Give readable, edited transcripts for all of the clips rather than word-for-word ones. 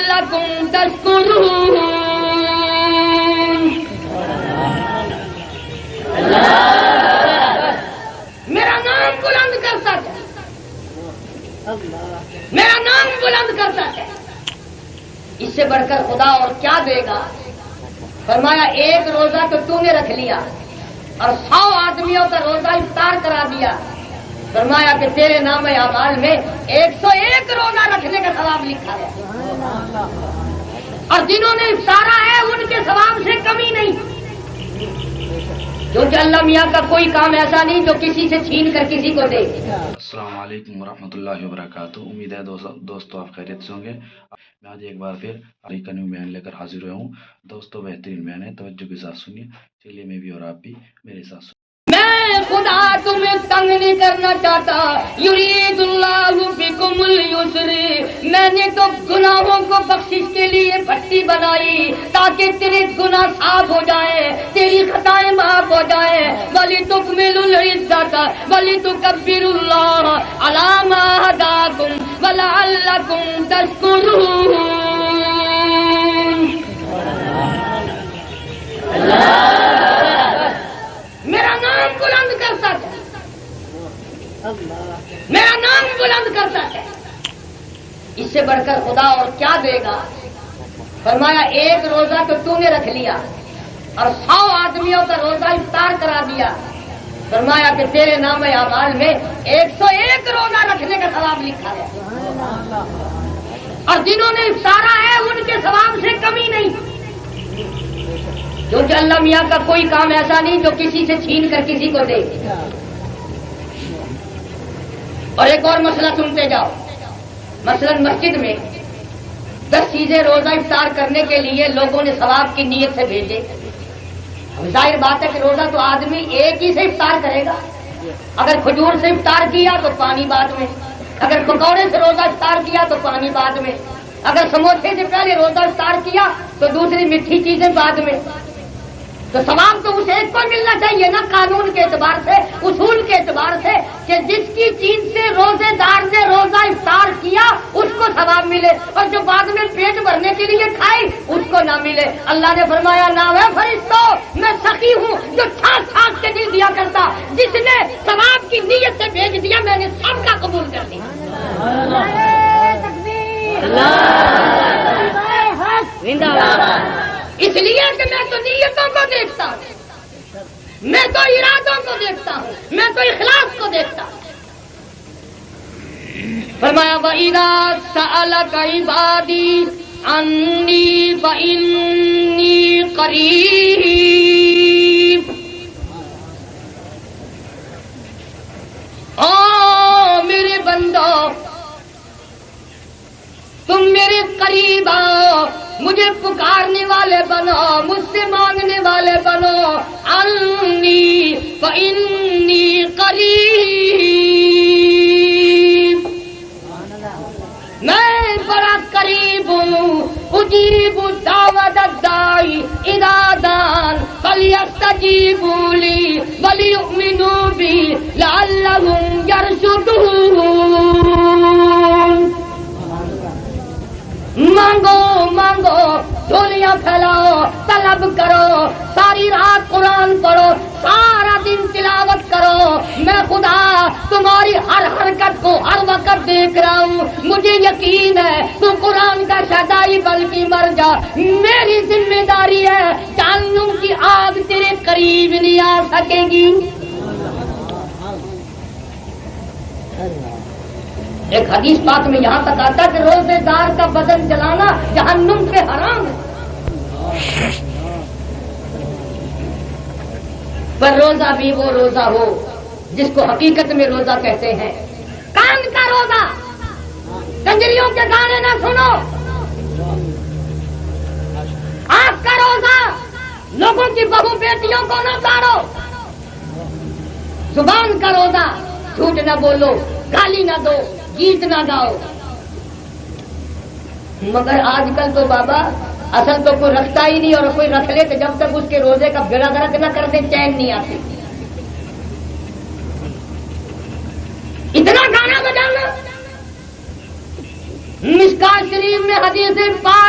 وَلَعَلَّكُمْ تَشْكُرُونَ۔ میرا نام بلند کرتا ہے، میرا نام بلند کرتا ہے، اس سے بڑھ کر خدا اور کیا دے گا؟ فرمایا ایک روزہ تو تو نے رکھ لیا اور 100 آدمیوں کا روزہ افطار کرا دیا، فرمایا کہ تیرے نام اعمال میں 101 روزہ رکھنے کا ثواب لکھا ہے، اور جنہوں نے افطارا ہے ان کے ثواب سے کمی نہیں، کیونکہ اللہ میاں کا کوئی کام ایسا نہیں جو کسی سے چھین کر کسی کو دے۔ السلام علیکم ورحمۃ اللہ وبرکاتہ۔ امید ہے دوستو آپ خیریت سے ہوں گے۔ میں آج ایک بار پھر کا نیو بیان لے کر حاضر ہوا ہوں۔ دوستو بہترین بیان ہے، توجہ کے ساتھ سنیے۔ چلیے میں بھی اور آپ بھی میرے ساتھ سنیے۔ میں خدا تمہیں تنگ نہیں کرنا چاہتا، یرید اللہ بکم اليسر، میں نے تو گناہوں کو بخشش کے لیے پٹی بنائی تاکہ تیرے گناہ صاف ہو جائے، تیری خطائیں معاف ہو جائے، وَلِتُكْمِلُوا الْعِدَّةَ وَلِتُكَبِّرُوا اللَّهَ عَلَىٰ مَا هَدَاكُمْ وَلَعَلَّكُمْ تَشْكُرُونَ۔ میرا نام بلند کرتا ہے، میرا نام بلند کرتا ہے، اس سے بڑھ کر خدا اور کیا دے گا؟ فرمایا ایک روزہ تو تو نے رکھ لیا اور 100 آدمیوں کا روزہ افطار کرا دیا، فرمایا کہ تیرے نام اعمال میں 101 روزہ رکھنے کا ثواب لکھا ہے، اور جنہوں نے افطارا ہے ان کے ثواب سے کمی نہیں، کیونکہ اللہ میاں کا کوئی کام ایسا نہیں جو کسی سے چھین کر کسی کو دے۔ اور ایک اور مسئلہ سنتے جاؤ، مثلا مسجد میں 10 چیزیں روزہ افطار کرنے کے لیے لوگوں نے ثواب کی نیت سے بھیجے۔ ظاہر بات ہے کہ روزہ تو آدمی ایک ہی سے افطار کرے گا، اگر کھجور سے افطار کیا تو پانی بعد میں، اگر پکوڑے سے روزہ افطار کیا تو پانی بعد میں، اگر سموسے سے پہلے روزہ افطار کیا تو دوسری میٹھی چیزیں بعد میں، تو ثواب تو اس ایک کو ملنا چاہیے نا، قانون کے اعتبار سے، اصول کے اعتبار سے، کہ جس کی چیز سے روزے دار نے روزہ افطار کیا اس کو ثواب ملے، اور جو بعد میں پیٹ بھرنے کے لیے کھائی اس کو نہ ملے۔ اللہ نے فرمایا نہ ہے فرشتوں، میں سخی ہوں جو ٹھاک ٹھاک کے نہیں دیا کرتا، جس نے ثواب کی نیت سے بھیج دیا میں نے سب کا قبول کر لیا۔ اس لیے کہ میں تو نیتوں کو دیکھتا ہوں، میں تو ارادوں کو دیکھتا ہوں، میں تو اخلاص کو دیکھتا ہوں۔ فرمایا وَإِذَا سَأَلَكَ عِبَادِي عَنِّي فَإِنِّي قَرِيبٌ۔ میرے بندو تم میرے قریب آؤ، مجھے پکارنے والے بنو، مجھ سے مانگنے والے بنو، انی فإنی قریب، میں بڑا قریب ہوں، اجیب دعوت الداعی اذا دعان فلیستجیبوا لی ولیؤمنوا بی لعلہم یرشدون۔ مانگو مانگو، جھولیاں پھیلاؤ، طلب کرو، ساری رات قرآن پڑھو، سارا دن تلاوت کرو، میں خدا تمہاری ہر حرکت کو ہر وقت دیکھ رہا ہوں، مجھے یقین ہے تو قرآن کا شہدائی بلکہ مر جا، میری ذمہ داری ہے جہنم کی آگ تیرے قریب نہیں آ سکے گی۔ ایک حدیث پاک میں یہاں تک آتا کہ روزے دار کا بدن جلانا جہنم سے حرام ہے، پر روزہ بھی وہ روزہ ہو جس کو حقیقت میں روزہ کہتے ہیں۔ کان کا روزہ، کنجریوں کے گانے نہ سنو، آنکھ کا روزہ، لوگوں کی بہو بیٹیوں کو نہ مارو، زبان کا روزہ، جھوٹ نہ بولو، گالی نہ دو، گیت نہ گاؤ۔ مگر آج کل تو بابا اصل تو کوئی رکھتا ہی نہیں، اور کوئی رکھ لے تو جب تک اس کے روزے کا بیڑا گرک نہ کر دے چین نہیں آتی۔ اتنا گانا بجانا، مشکات شریف میں حدیث پاک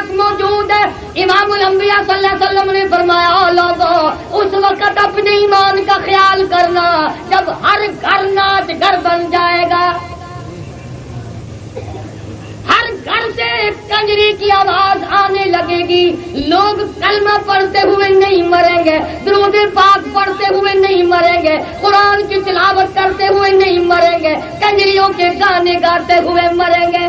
انبیاء صلی اللہ علیہ وسلم نے فرمایا لوگوں اس وقت اپنے ایمان کا خیال کرنا جب ہر گھر ناچ گھر بن جائے گا، ہر گھر سے کنجری کی آواز آنے لگے گی، لوگ کلمہ پڑھتے ہوئے نہیں مریں گے، درود پاک پڑھتے ہوئے نہیں مریں گے، قرآن کی تلاوت کرتے ہوئے نہیں مریں گے، کنجریوں کے گانے گاتے ہوئے مریں گے۔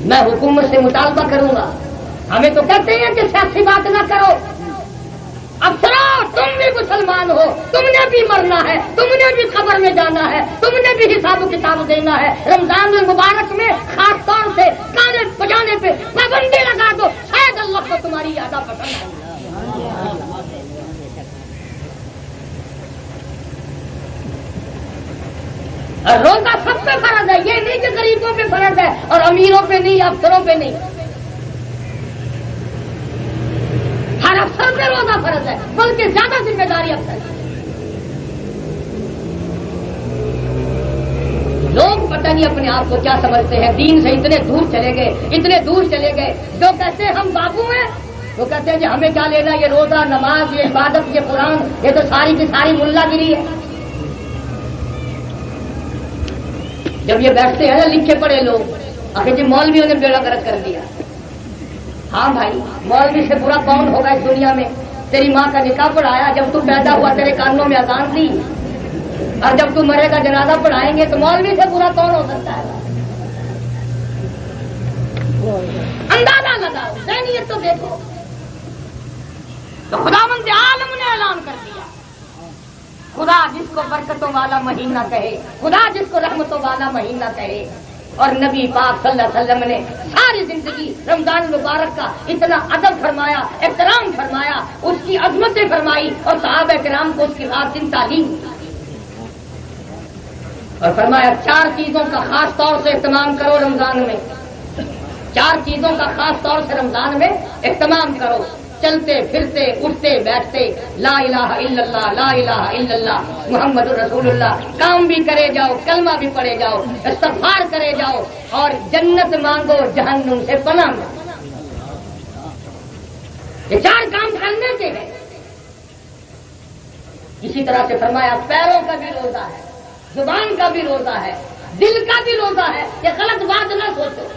میں حکومت سے مطالبہ کروں گا، ہمیں تو کہتے ہیں کہ سیاسی بات نہ کرو، افسروں تم بھی مسلمان ہو، تم نے بھی مرنا ہے، تم نے بھی قبر میں جانا ہے، تم نے بھی حساب و کتاب دینا ہے، رمضان المبارک میں خاص طور سے گانے بجانے پہ پابندی لگا دو، شاید اللہ کو تمہاری یادہ پسند آئے۔ روزہ سب پہ فرض ہے، یہ نہیں کہ غریبوں پہ فرض ہے اور امیروں پہ نہیں، افسروں پہ نہیں، ہر افسر پہ روزہ فرض ہے، بلکہ زیادہ ذمہ داری افسر ہے۔ لوگ پتہ نہیں اپنے آپ کو کیا سمجھتے ہیں، دین سے اتنے دور چلے گئے، اتنے دور چلے گئے، جو کہتے ہیں ہم بابو ہیں وہ کہتے ہیں کہ ہمیں کیا لینا، یہ روزہ نماز یہ عبادت یہ قرآن یہ تو ساری کی ساری ملا گیری ہے۔ جب یہ بیٹھتے ہیں نا لکھے پڑے لوگ، آخر جی مولویوں نے بیڑا گرک کر دیا۔ ہاں بھائی، مولوی سے برا کون ہوگا اس دنیا میں؟ تیری ماں کا نکاح پڑھایا، جب تو پیدا ہوا تیرے کانوں میں اذان دی، اور جب تو مرے گا جنازہ پڑھائیں گے تو مولوی سے برا کون ہو سکتا ہے؟ اندازہ لگاؤ، ذہنیت تو دیکھو۔ تو خداوند عالم نے اعلان کر دیا، خدا جس کو برکتوں والا مہینہ کہے، خدا جس کو رحمتوں والا مہینہ کہے، اور نبی پاک صلی اللہ علیہ وسلم نے ساری زندگی رمضان المبارک کا اتنا ادب فرمایا، احترام فرمایا، اس کی عظمتیں فرمائی، اور صحابہ کرام کو اس کی رات دن تعلیم، اور فرمایا 4 چیزوں کا خاص طور سے اہتمام کرو رمضان میں، 4 چیزوں کا خاص طور سے رمضان میں اہتمام کرو، چلتے پھرتے اٹھتے بیٹھتے لا الہ الا اللہ لا الہ الا اللہ محمد رسول اللہ، کام بھی کرے جاؤ، کلمہ بھی پڑھے جاؤ، استغفار کرے جاؤ، اور جنت مانگو جہنم سے پناہ مانگو۔ یہ 4 کام کرنے کے ہیں۔ اسی طرح سے فرمایا پیروں کا بھی روزہ ہے، زبان کا بھی روزہ ہے، دل کا بھی روزہ ہے۔ یہ غلط بات نہ سوچو،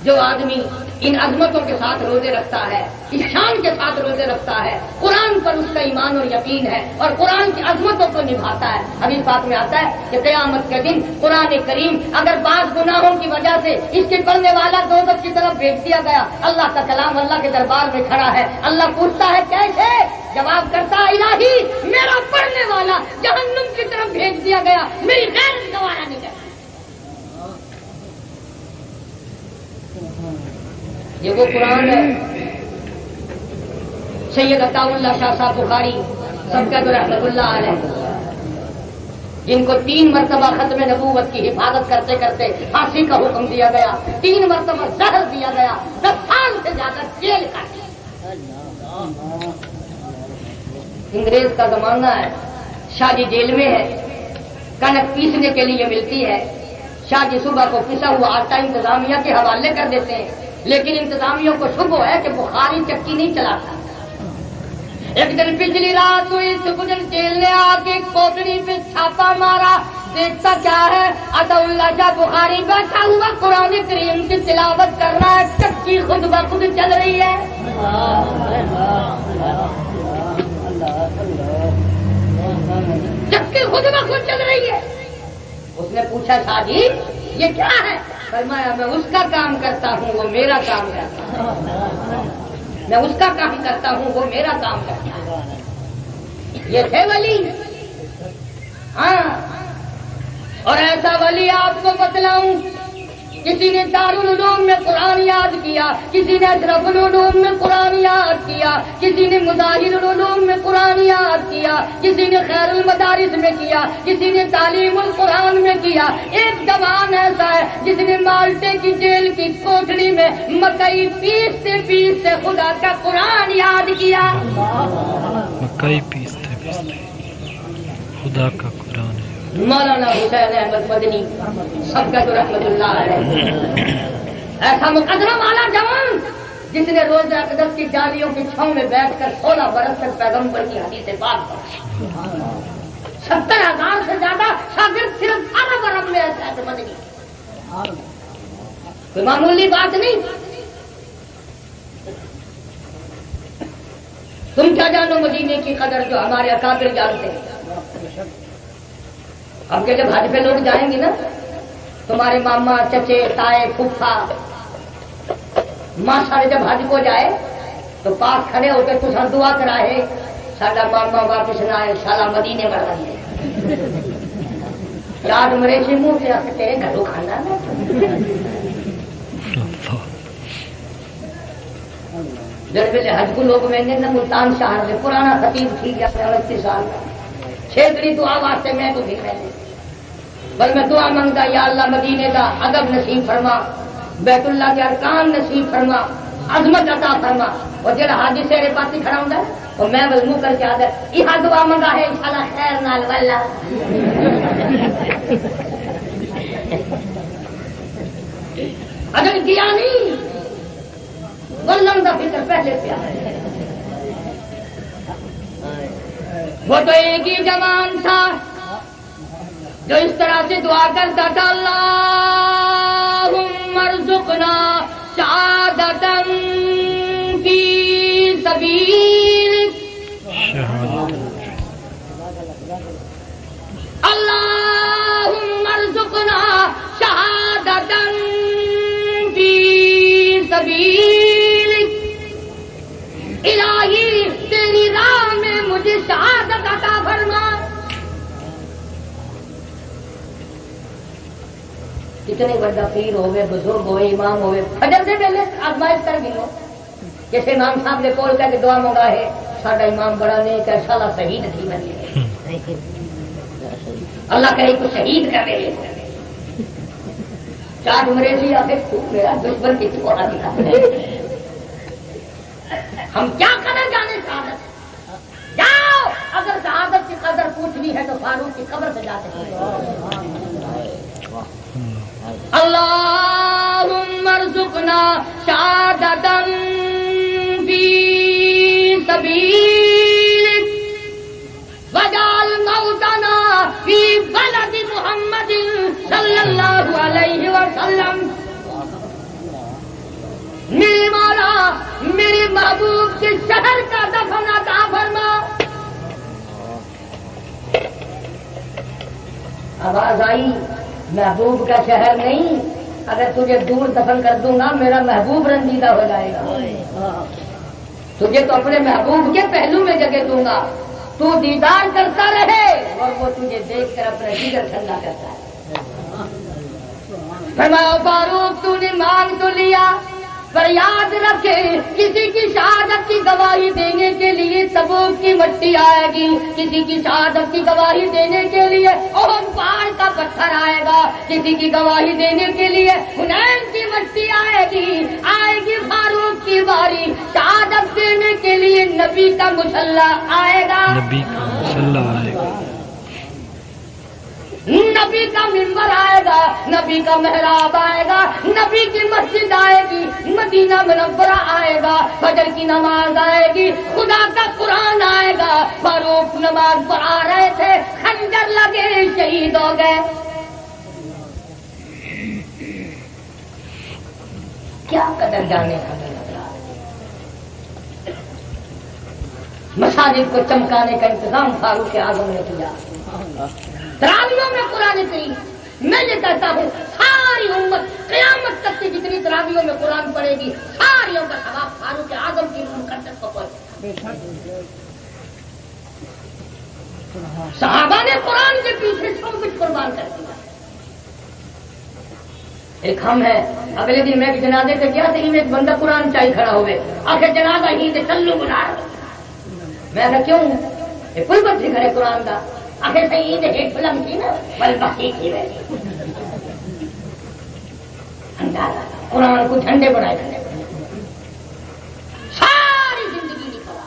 جو آدمی ان عظمتوں کے ساتھ روزے رکھتا ہے، اس شان کے ساتھ روزے رکھتا ہے، قرآن پر اس کا ایمان اور یقین ہے اور قرآن کی عظمتوں کو نبھاتا ہے۔ حدیث پاک میں آتا ہے کہ قیامت کے دن قرآن کریم اگر بعض گناہوں کی وجہ سے اس کے پڑھنے والا دوزخ کی طرف بھیج دیا گیا، اللہ کا کلام اللہ کے دربار میں کھڑا ہے، اللہ پوچھتا ہے کیسے؟ جواب کرتا ہے الہی میرا پڑھنے والا جہنم کی طرف بھیج دیا گیا، میری غیرت گوارا نہیں کرتا۔ یہ وہ قرآن ہے۔ سید عطا اللہ شاہ صاحب بخاری سب کا رحمت اللہ علیہ، جن کو 3 مرتبہ ختم نبوت کی حفاظت کرتے کرتے پھانسی کا حکم دیا گیا، 3 مرتبہ زہر دیا گیا، 10 سال سے زیادہ جیل کاٹی۔ انگریز کا زمانہ ہے، شاہ جی جیل میں ہے، کنک پیسنے کے لیے ملتی ہے، شاہ جی صبح کو پسا ہوا آٹا انتظامیہ کے حوالے کر دیتے ہیں، لیکن انتظامیوں کو شبہ ہے کہ بخاری چکی نہیں چلاتا۔ ایک دن پچھلی رات ہوئی، صبح دن جیل نے آ کے کوٹڑی پہ چھاپا مارا، دیکھتا کیا ہے، عطا اللہ شاہ بخاری بیٹھا ہوا قرآن کریم کی تلاوت کر رہا ہے، چکی خود بخود چل رہی ہے۔ چکی خود بخود چل رہی ہے۔ اس نے پوچھا شاہ جی یہ کیا ہے؟ فرمایا میں اس کا کام کرتا ہوں وہ میرا کام کرتا ہے، میں اس کا کام کرتا ہوں وہ میرا کام کرتا ہے۔ یہ تھے ولی، ہاں، اور ایسا ولی آپ کو بتلاؤں، کسی نے دارالعلوم میں قرآن یاد کیا، کسی نے اشرف العلوم میں قرآن یاد کیا، کسی نے مظاہر العلوم میں قرآن یاد کیا، کسی نے خیر المدارس میں کیا، کسی نے تعلیم القرآن میں کیا۔ ایک جوان ایسا ہے جس نے مالٹے کی جیل کی کوٹڑی میں مکئی پیستے پیستے خدا کا قرآن یاد کیا۔ مکئی پیستے پیستے خدا کا قرآن ہے۔ مولانا حسین احمد مدنی سبقت رحمتullah علیہ، ایسا مقدرہ والا جوان جس نے روز اقدس کی ڈالیوں کی چھاؤں میں بیٹھ کر 16 برس تک پیغمبر کی حدیث پاک پڑھی، 70,000 سے زیادہ شاگرد صرف عرب عرب میں ایسے مدنی، کوئی معمولی بات نہیں۔ تم کیا جانو مدینے کی قدر جو ہمارے اکابر جانتے ہیں۔ اب کہ جب حج پہ لوگ جائیں گے نا، تمہارے ماما چچے تائے پھوپھا ماں سارے جب حج کو جائے تو پاس کھڑے ہو کے کچھ دعا کرائے، ساڈا ماما واپس نہ آئے، شالا مدینے بڑھ رہی ہے، رات مرے سے منہ سے آ کے تیرے گھروں کھانا نا۔ جب پہلے حج کو لوگ میں نے ملتان شہر میں پرانا خطیب تھی 29 سال کا، 6 دعا واسطے میں تو بھی میں نے بل میں دعا منگتا، یا اللہ مدینے کا ادب نصیب فرما، بیت اللہ کے ارکان نصیب فرما، عظمت عطا فرما، اور جڑا حاجی سیرے پاسی کھڑا ہوں تو میں بل منہ کر کے آدھا یہ دعا منگا ہے انشاءاللہ خیر نال والا۔ اگر کیا نہیں ولن کا فکر پہلے پہ آئے۔ وہ تو ایک ہی جوان تھا جو اس طرح سے دعا کرتا تھا، اللہم ارزقنا شہادتا فی سبیلک، اللہم ارزقنا شہادتا فی سبیلک، الہی تیری راہ میں مجھے شہادت عطا فرما۔ کتنے بڑا پیر ہوئے، بزرگ ہوئے، امام ہوئے، فجر سے پہلے آزمائش کر گئے، جیسے امام صاحب نے کول کر کے دعا منگا ہے، ساڈا امام بڑا نیک ہے، شالا شہید تھی بنے، اللہ کرے کو شہید کر دے۔ چار عمرے تھی آگے میرا دشمن کی چھوڑا دکھا، ہم کیا کریں جانے شہادت؟ جاؤ اگر شہادت کی قدر پوچھنی ہے تو فاروق کی قبر سے جاتے ہیں۔ اللہم ارزقنا شہادتا فی سبیلک وجعل موتنا فی بلد محمد صلی اللہ علیہ وسلم۔ میرے مولا میرے محبوب کے شہر کا دفن عطا فرما۔ آواز آئی محبوب کا شہر نہیں، اگر تجھے دور دفن کر دوں گا میرا محبوب رنجیدہ ہو جائے گا، تجھے تو اپنے محبوب کے پہلو میں جگہ دوں گا، تو دیدار کرتا رہے اور وہ تجھے دیکھ کر اپنا جگر ٹھنڈا کرتا ہے۔ فرمایا فاروق تو نے مانگ تو لیا، پر یاد رکھے کسی کی شہادت کی گواہی دینے کے لیے تبوک کی مٹی آئے گی، کسی کی شہادت کی گواہی دینے کے لیے احد پہاڑ کا پتھر آئے گا، کسی کی گواہی دینے کے لیے حنین کی مٹی آئے گی فاروق کی باری، شہادت دینے کے لیے نبی کا مسلح آئے گا، نبی کا مسلح آئے گا، نبی کا منبر آئے گا، نبی کا محراب آئے گا، نبی کی مسجد آئے گی، مدینہ منورہ آئے گا، فجر کی نماز آئے گی، خدا کا قرآن آئے گا۔ فاروق نماز پڑھا رہے تھے، خنجر لگے، شہید ہو گئے۔ کیا قدر جانے کا مساجد کو چمکانے کا انتظام فاروق اعظم نے کیا۔ تراویحوں میں قرآن کریم، میں یہ کہتا ہوں ساری امت قیامت تک کی جتنی تراویحوں میں قرآن پڑھے گی ساریوں کا ثواب فاروق اعظم کی مقدس کو پہنچے۔ صحابہ نے قرآن کے پیچھے سب کچھ قربان کر دیا۔ ایک ہم ہے، اگلے دن میں جنازے سے گیا تو ایک بندہ قرآن چاہیے کھڑا ہوئے، آخر جنازہ ہی سے چلو بنا رہا، میں کہا کیوں یہ کوئی بات نہیں کرے قرآن کا، آخر سے عید ایک فلم تھی نا بل بخی کی ویسی قرآن کو جھنڈے بنائے تھے، ساری زندگی نہیں کرا،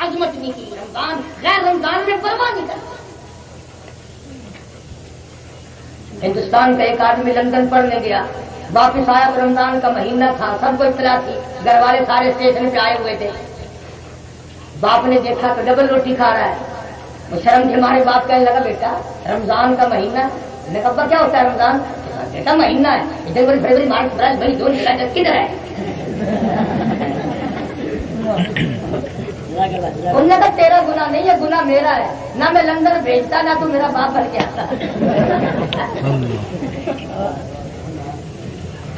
عظمت نہیں کی، رمضان غیر رمضان میں پرواہ نہیں کرتا۔ ہندوستان کا ایک آدمی لندن پڑھنے گیا، واپس آیا تو رمضان کا مہینہ تھا، سب کو اطلاع تھی، گھر والے سارے اسٹیشن پہ آئے ہوئے تھے۔ باپ نے دیکھا تو ڈبل روٹی کھا رہا ہے، وہ شرم کے مارے باپ کہنے لگا بیٹا رمضان کا مہینہ، نے کہا ابا کیا ہوتا ہے رمضان؟ بیٹا مہینہ ہے، ادھر بڑی بڑی مارک بڑی دور کدھر ہے؟ انہوں نے کہا تیرا گناہ نہیں ہے، گناہ میرا ہے، نہ میں لندن بھیجتا نہ تو میرا باپ بن کے آتا۔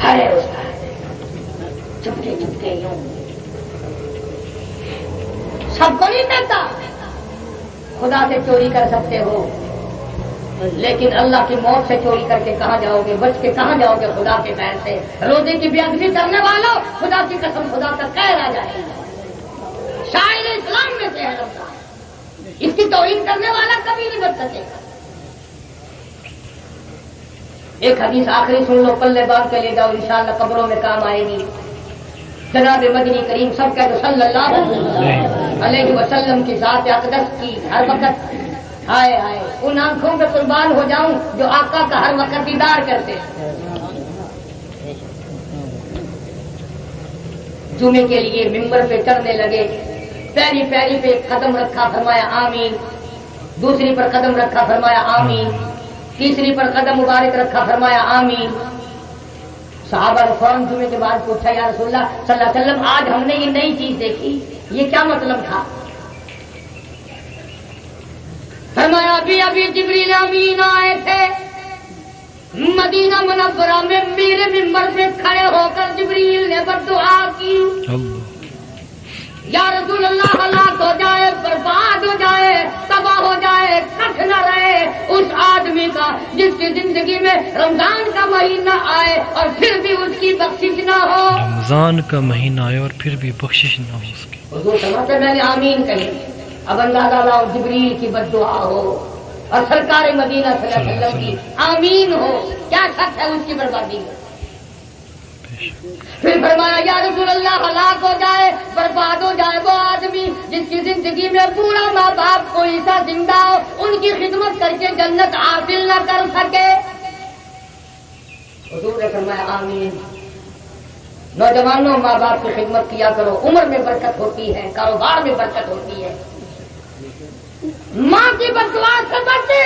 ارے چپکے چپکے یوں سب کو نہیں کہتا خدا سے چوری کر سکتے ہو، لیکن اللہ کی موت سے چوری کر کے کہاں جاؤ گے، بچ کے کہاں جاؤ گے خدا کے قہر سے؟ روزے کی بے ادبی کرنے والوں خدا کی قسم خدا کا قہر آ جائے گا۔ شاعر اسلام میں سے ہے رمضان، اس کی توہین کرنے والا کبھی نہیں بچ سکے گا۔ ایک حدیث آخری سن لو، پلے باندھ کے لے جاؤ، انشاءاللہ قبروں میں کام آئے گی۔ جناب مدنی کریم سب کہتے صلی اللہ علیہ وسلم کی ذات اقدس کی ہر وقت ہائے ہائے ان آنکھوں پہ قربان ہو جاؤں جو آقا کا ہر وقت دیدار کرتے ہیں۔ جمعے کے لیے ممبر پہ چڑھنے لگے، پہلی پیری پہ قدم رکھا فرمایا آمین، دوسری پر قدم رکھا فرمایا آمین، تیسری پر قدم مبارک رکھا فرمایا آمین۔ صحابہ نے فوراً جمعے کے بعد پوچھا یا رسول اللہ صلی اللہ علیہ وسلم آج ہم نے یہ نئی چیز دیکھی، یہ کیا مطلب تھا؟ فرمایا ابھی جبریل امین آئے تھے مدینہ منورہ میں، میرے ممبر پہ کھڑے ہو کر جبریل نے بددعا کی، یا رسول اللہ ہلاک ہو جائے، برباد ہو جائے، تباہ ہو جائے، کچھ نہ رہے اس آدمی کا جس کی زندگی میں رمضان کا مہینہ آئے اور پھر بھی اس کی بخشش نہ ہو۔ رمضان کا مہینہ آئے اور پھر بھی بخشش نہ ہو اس کی۔ حضور سمجھتے میں نے آمین کہی، اب اللہ تعالیٰ جبریل کی بددعا ہو اور سرکار مدینہ صلی اللہ علیہ وسلم کی آمین ہو، کیا شک ہے اس کی بربادی میں؟ پھر فرمایا یا رسول اللہ ہلاک ہو جائے، برباد ہو جائے وہ آدمی جس کی زندگی میں پورا ماں باپ کو عیسیٰ زندہ ہو، ان کی خدمت کر کے جنت حاصل نہ کر سکے۔ حضور نے فرمایا آمین۔ نوجوانوں ماں باپ کی خدمت کیا کرو، عمر میں برکت ہوتی ہے، کاروبار میں برکت ہوتی ہے۔ ماں کی بددعا سے بچے،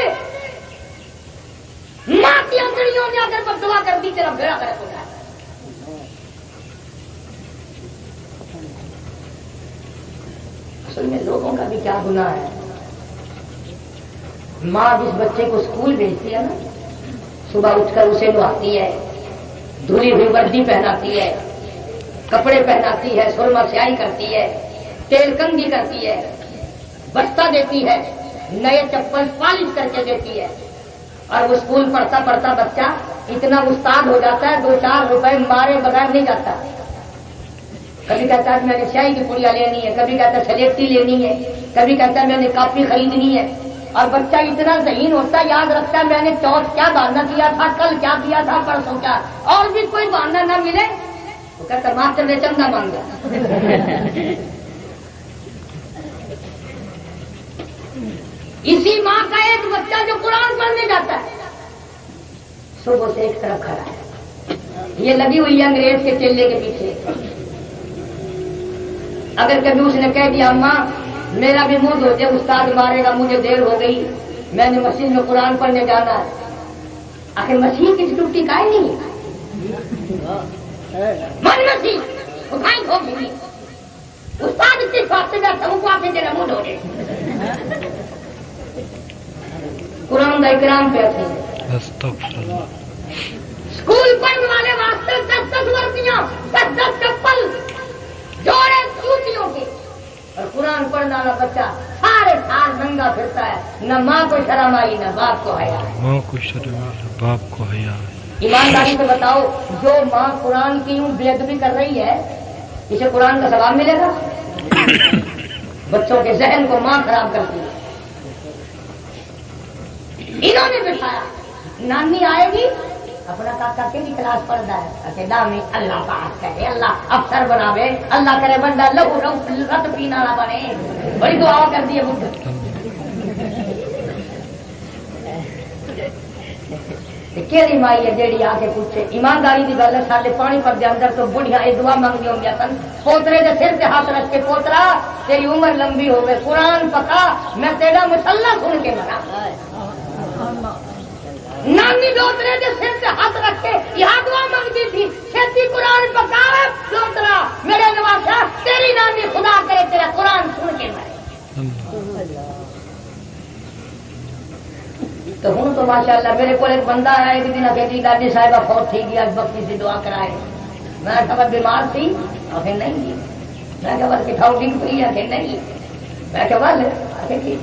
ماں کی انگلیوں نے اگر بددعا کر دی تیرا بیڑا غرق ہو جائے۔ اصل میں لوگوں کا بھی کیا گناہ ہے، ماں جس بچے کو اسکول بھیجتی ہے نا، صبح اٹھ کر اسے نہاتی ہے، دھلی ہوئی وردی پہناتی ہے، کپڑے پہناتی ہے، سرما سیاہی کرتی ہے، تیل کنگھی کرتی ہے، بستہ دیتی ہے، نئے چپل پالش کر کے دیتی ہے، اور وہ اسکول پڑھتا پڑھتا بچہ اتنا استاد ہو جاتا ہے 2-4 روپے مارے بغیر نہیں جاتا۔ کبھی کہتا ہے میں نے سیاہی کی پڑیا لینی ہے، کبھی کہتا ہے سلیٹی لینی ہے، کبھی کہتا ہے میں نے کاپی خریدنی ہے، اور بچہ اتنا ذہین ہوتا ہے، یاد رکھتا ہے میں نے چوتھ کیا بہانہ کیا تھا، کل کیا کیا تھا، پرسوں کیا، اور بھی کوئی بہانہ نہ ملے تو کہتا ماسٹر نے چندہ مانگا۔ اسی ماں کا ایک بچہ جو قرآن پڑھنے جاتا ہے صبح سے ایک طرف کھڑا ہے، یہ لگی ہوئی ہے انگریز کے چیلے کے پیچھے۔ اگر کبھی اس نے کہہ دیا اماں میرا بھی منہ دھو دے، استاد مارے گا، مجھے دیر ہو گئی، میں نے مسجد میں قرآن پڑھنے جانا ہے، آخر مسیح کی ڈیوٹی کا ہی نہیں ہے، من مسیح اٹھائی کھو گئی، استاد اتنے سواستے بیٹھا وہ آ کے تیرا منہ دھو دے۔ قرآن کا اکرام پہ اسکول پڑھنے والے واسطے 10 وردیاں، 10 چپل، جوڑے سوتیوں کے، اور قرآن پڑھنے والا بچہ سارے سال ننگا پھرتا ہے، نہ ماں کو شرم آئی نہ باپ کو حیا ہے۔ ماں کو شرم آئی نہ باپ کو حیا ہے۔ ایمانداری سے بتاؤ جو ماں قرآن کی یوں بے ادبی کر رہی ہے اسے قرآن کا ثواب ملے گا؟ بچوں کے ذہن کو ماں خراب کرتی ہے۔ انہوں نے بٹھایا، نانی آئے گی، اپنا کاکا کیڑی کلاس پڑھتا ہے، اکیلا میں اللہ پاک کرے، اللہ افسر بناوے، اللہ کرے بندہ لہو رت پینے والا بنے، بڑی دعا کر دی ہے بدھ۔ کہڑی مائی ہے جیڑی آ کے پوچھے؟ ایمانداری کی گل ہے، سارے پانی پر دے اندر تو بڑھیا یہ دعا منگی ہوں سن، پوترے کے سر سے ہاتھ رکھ کے پوترا تیری عمر لمبی ہوگی، قرآن پکا، میں تیرا مسلح سن کے مرا۔ نانی دوترے کے سر سے ہاتھ رکھ کے یہ دعا منگتی تھی، چھتی قرآن پکا دوترا میرے نواسا تیری نانی خدا کرے تیرا قرآن سن کے مرے۔ تو ہوں تو ماشاءاللہ میرے کو ایک بندہ آیا ایک دن کہ جی دادی صاحبہ فوت تھی گیا، بختی سے دعا کرائے۔ میں خبر بیمار تھی، آخر نہیں جی۔ میں خبر کٹھاؤ ڈنگ پڑی، آخر نہیں۔ میں خبر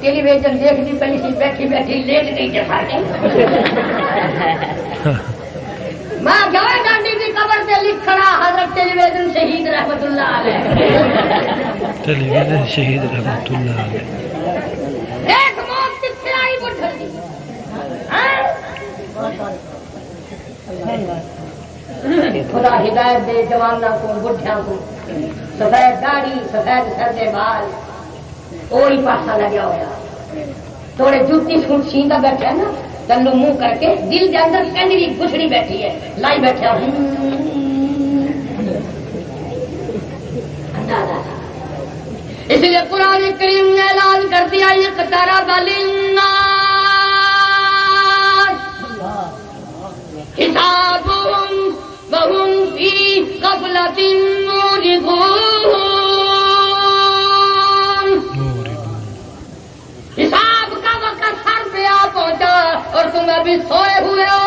ٹیلی ویژن دیکھتی پہلی سی بیٹھی بیٹھی لیٹ گئی جیسا میں گئے ڈانڈی کی قبر سے لکھ کھڑا حضرت ٹیلی ویژن شہید رحمت اللہ علیہ۔ ٹیلی ویژن شہید رحمت اللہ علیہ۔ ایک موت کتنے آئی بٹھل دی، خدا ہدایت دے جوانوں کو بڈھیاں کو، سفید داڑھی سفید سر دے بال وہی پاسا لگیا ہوا، تھوڑے جوتی سوٹ سیندا بیٹھا نا، تلو منہ کر کے دل کے اندر کنجری گھسڑی بیٹھی ہے، لائی بیٹھا اس لیے قرآن کریم نے اعلان کر دیا اقترب للناس حسابهم وهم في غفلة معرضون۔ حساب کا وقت سر پہ آ پہنچا اور تم ابھی سوئے ہوئے ہو۔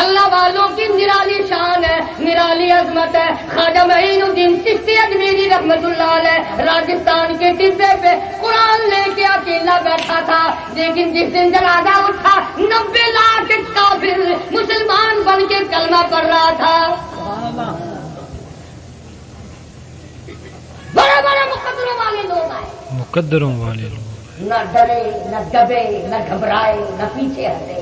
اللہ والوں کی نرالی شان ہے، نرالی عظمت ہے۔ خواجہ معین الدین چشتی اجمیری رحمت اللہ علیہ راجستھان کے ٹبے پہ قرآن لے کے اکیلا بیٹھا تھا، لیکن جس دن جنازہ اٹھا 90 لاکھ کافر مسلمان بن کے کلمہ پڑھ رہا تھا۔ بڑے بڑے مقدروں والے لوگ آئے، مقدروں والے لوگ، نہ ڈرے نہ دبے نہ گھبرائے نہ پیچھے ہٹے۔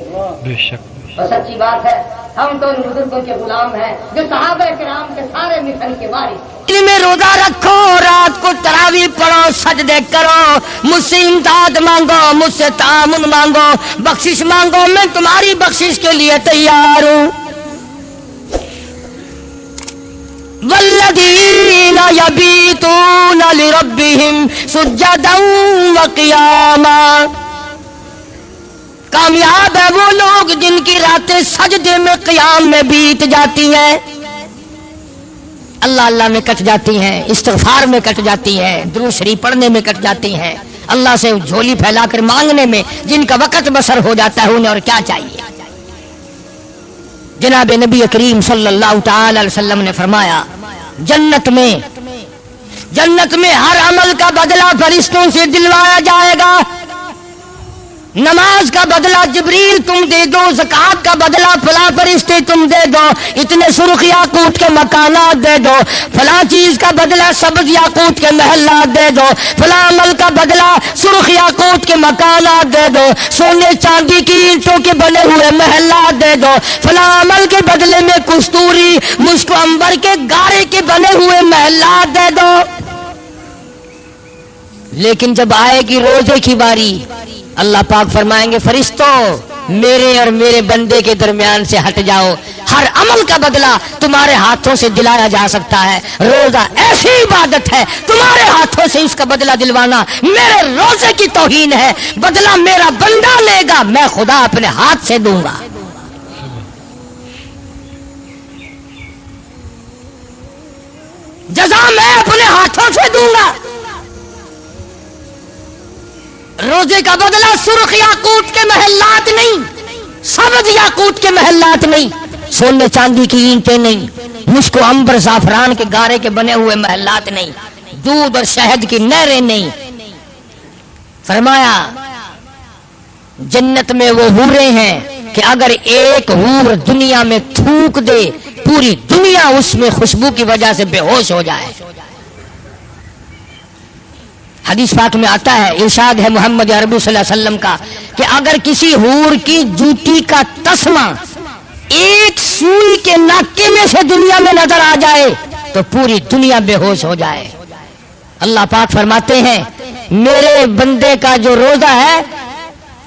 بے شک اور سچی بات ہے ہم تو ان بزرگوں کے غلام ہیں جو صحابہ کرام کے سارے مشن کے وارث۔ دن میں روزہ رکھو، رات کو تراویح پڑھو، سجدے کرو، مجھ سے امداد مانگو، مجھ سے تعاون مانگو، بخشش مانگو، میں تمہاری بخشش کے لیے تیار ہوں۔ والذین یبیتون لربہم سجدا وقیاما، کامیاب ہے وہ لوگ جن کی راتیں سجدے میں قیام میں بیت جاتی ہیں، اللہ اللہ میں کٹ جاتی ہیں، استغفار میں کٹ جاتی ہیں، درود شریف پڑھنے میں کٹ جاتی ہیں، اللہ سے جھولی پھیلا کر مانگنے میں جن کا وقت بسر ہو جاتا ہے، انہیں اور کیا چاہیے۔ جناب نبی کریم صلی اللہ تعالی علیہ وسلم نے فرمایا جنت میں ہر عمل کا بدلہ فرشتوں سے دلوایا جائے گا۔ نماز کا بدلہ جبریل تم دے دو، زکوٰۃ کا بدلہ فلاں فرشتے تم دے دو، اتنے سرخ یاقوت کے مکانات دے دو، فلاں چیز کا بدلہ سبز یاقوت کے محلات دے دو، فلاں عمل کا بدلہ سرخ یاقوت کے مکانات دے دو، سونے چاندی کی اینٹوں کے بنے ہوئے محلات دے دو، فلاں عمل کے بدلے میں کستوری مشک و عنبر کے گارے کے بنے ہوئے محلات دے دو۔ لیکن جب آئے گی روزے کی باری، اللہ پاک فرمائیں گے فرشتوں میرے اور میرے بندے کے درمیان سے ہٹ جاؤ، ہر عمل کا بدلہ تمہارے ہاتھوں سے دلایا جا سکتا ہے۔ روزہ ایسی عبادت ہے، تمہارے ہاتھوں سے اس کا بدلہ دلوانا میرے روزے کی توہین ہے۔ بدلہ میرا بندہ لے گا، میں خدا اپنے ہاتھ سے دوں گا۔ جزا میں اپنے ہاتھوں سے دوں گا۔ روزے کا بدلہ سرخ یاقوت کے محلات نہیں، سبز یاقوت کے محلات نہیں، سونے چاندی کی اینٹیں نہیں، مشک و عنبر زعفران کے گارے کے بنے ہوئے محلات نہیں، دودھ اور شہد کی نہریں نہیں۔ فرمایا جنت میں وہ حوریں ہیں کہ اگر ایک حور دنیا میں تھوک دے پوری دنیا اس میں خوشبو کی وجہ سے بے ہوش ہو جائے۔ حدیث پاک میں آتا ہے، ارشاد ہے محمد عربی صلی اللہ علیہ وسلم کا کہ اگر کسی حور کی جوتی کا تسمہ ایک سوئی کے ناکے میں سے دنیا میں نظر آ جائے تو پوری دنیا بے ہوش ہو جائے۔ اللہ پاک فرماتے ہیں میرے بندے کا جو روزہ ہے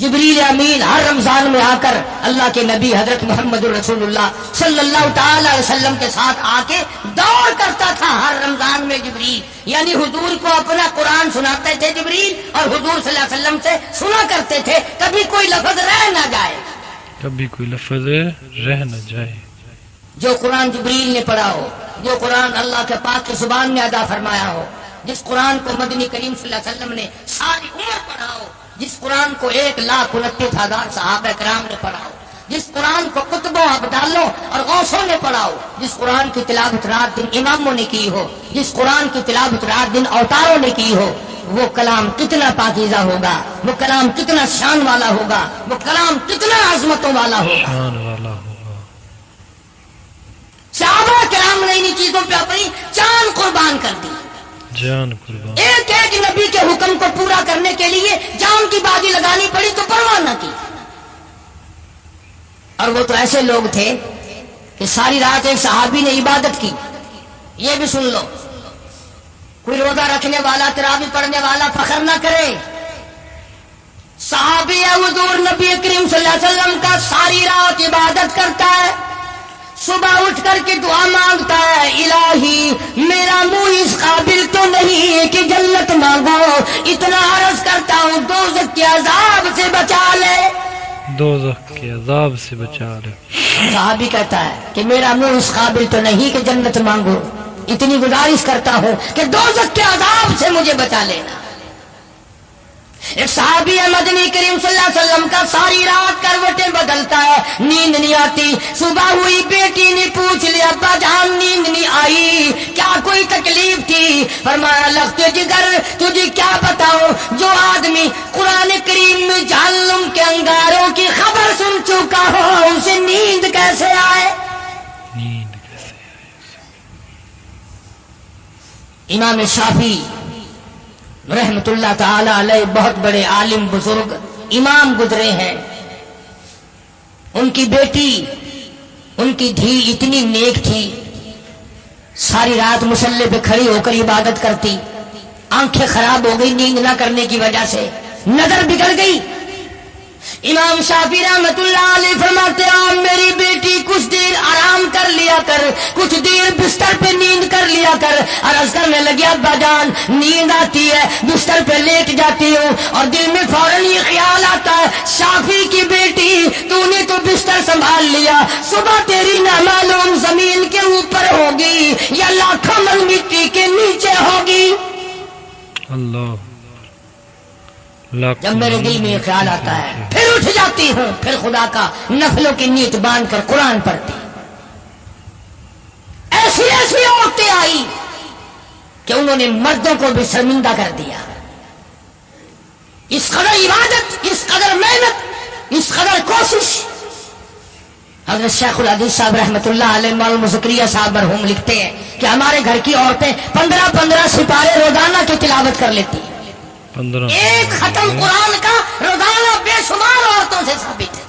جبریل امین ہر رمضان میں آ کر اللہ کے نبی حضرت محمد رسول اللہ صلی اللہ تعالی علیہ وسلم کے ساتھ آ کے دور کرتا تھا ہر رمضان میں جبریل، یعنی حضور کو اپنا قرآن سناتے تھے جبریل اور حضور صلی اللہ علیہ وسلم سے سنا کرتے تھے، کبھی کوئی لفظ رہ نہ جائے، کبھی کوئی لفظ رہ نہ جائے۔ جو قرآن جبریل نے پڑھا ہو، جو قرآن اللہ کے پاک کی زبان نے ادا فرمایا ہو، جس قرآن کو مدنی کریم صلی اللہ علیہ وسلم نے ساری عمر پڑھا ہو، جس قرآن کو 1,29,000 صحابہ کرام نے پڑھا ہو، جس قرآن کو کتبوں ابدالوں اور غوثوں نے پڑھا ہو، جس قرآن کی تلاوت رات دن اماموں نے کی ہو، جس قرآن کی تلاوت رات دن اوتاروں نے کی ہو، وہ کلام کتنا پاکیزہ ہوگا، وہ کلام کتنا شان والا ہوگا، وہ کلام کتنا عظمتوں والا ہوگا۔ شان والا ہوگا۔ صحابہ کرام نے انہی چیزوں پہ اپنی جان قربان کر دی، جان قربان۔ ایک ایک نبی کے حکم کو پورا کرنے کے لیے جان کی بازی لگانی پڑی تو پرواہ نہ کی۔ اور وہ تو ایسے لوگ تھے کہ ساری رات ایک صحابی نے عبادت کی، یہ بھی سن لو، کوئی روزہ رکھنے والا تراویح پڑھنے والا فخر نہ کرے، صحابی حضور نبی کریم صلی اللہ علیہ وسلم کا ساری رات عبادت کرتا ہے، صبح اٹھ کر کے دعا مانگتا ہے، الہی میرا منہ اس قابل تو نہیں کہ جنت مانگو، اتنا عرض کرتا ہوں دوزخ کے عذاب سے بچا لے، دوزخ کے عذاب سے بچا لے۔ صحابی کہتا ہے کہ میرا منہ اس قابل تو نہیں کہ جنت مانگو، اتنی گزارش کرتا ہوں کہ دوزخ کے عذاب سے مجھے بچا لینا۔ ایک صحابی ہے مدنی کریم صلی اللہ علیہ وسلم کا ساری رات کروٹیں بدلتا ہے، نیند نہیں آتی، صبح ہوئی بیٹی نے پوچھ لیا ابا جان نیند نہیں آئی، کیا کوئی تکلیف تھی؟ فرمایا لخت جگر تجھے کیا بتاؤں، جو آدمی قرآن کریم میں جہنم کے انگاروں کی خبر سن چکا ہو اسے نیند کیسے آئے؟ نیند کیسے آئے؟ امام شافعی رحمت اللہ تعالی علیہ بہت بڑے عالم بزرگ امام گزرے ہیں، ان کی بیٹی ان کی دھی اتنی نیک تھی، ساری رات مصلے پہ کھڑی ہو کر عبادت کرتی، آنکھیں خراب ہو گئی نیند نہ کرنے کی وجہ سے، نظر بگڑ گئی۔ امام شافعی رحمت اللہ علیہ فرماتے ہیں میری بیٹی کچھ دیر آرام کر لیا کر، کچھ دیر بستر پہ نیند کر لیا کر، عرض کرنے لگی ابا جان نیند آتی ہے بستر پہ لیٹ جاتی ہوں اور دل میں فوراً یہ خیال آتا ہے شافعی کی بیٹی تو نے تو بستر سنبھال لیا، صبح تیری نہ معلوم زمین کے اوپر ہوگی یا لاکھوں من مٹی کے نیچے ہوگی۔ اللہ، جب میرے دل میں یہ خیال آتا ہے پھر اٹھ جاتی ہوں، پھر خدا کا نفلوں کی نیت باندھ کر قرآن پڑھتی۔ ایسی ایسی عورتیں آئی کہ انہوں نے مردوں کو بھی شرمندہ کر دیا، اس قدر عبادت، اس قدر محنت، اس قدر کوشش۔ حضرت شیخ الحدیث صاحب رحمت اللہ علیہ مولانا زکریا صاحب مرحوم لکھتے ہیں کہ ہمارے گھر کی عورتیں 15 سپارے روزانہ کی تلاوت کر لیتی ہیں، 15 ایک ختم قرآن کا روزانہ بے شمار عورتوں سے ثابت ہے۔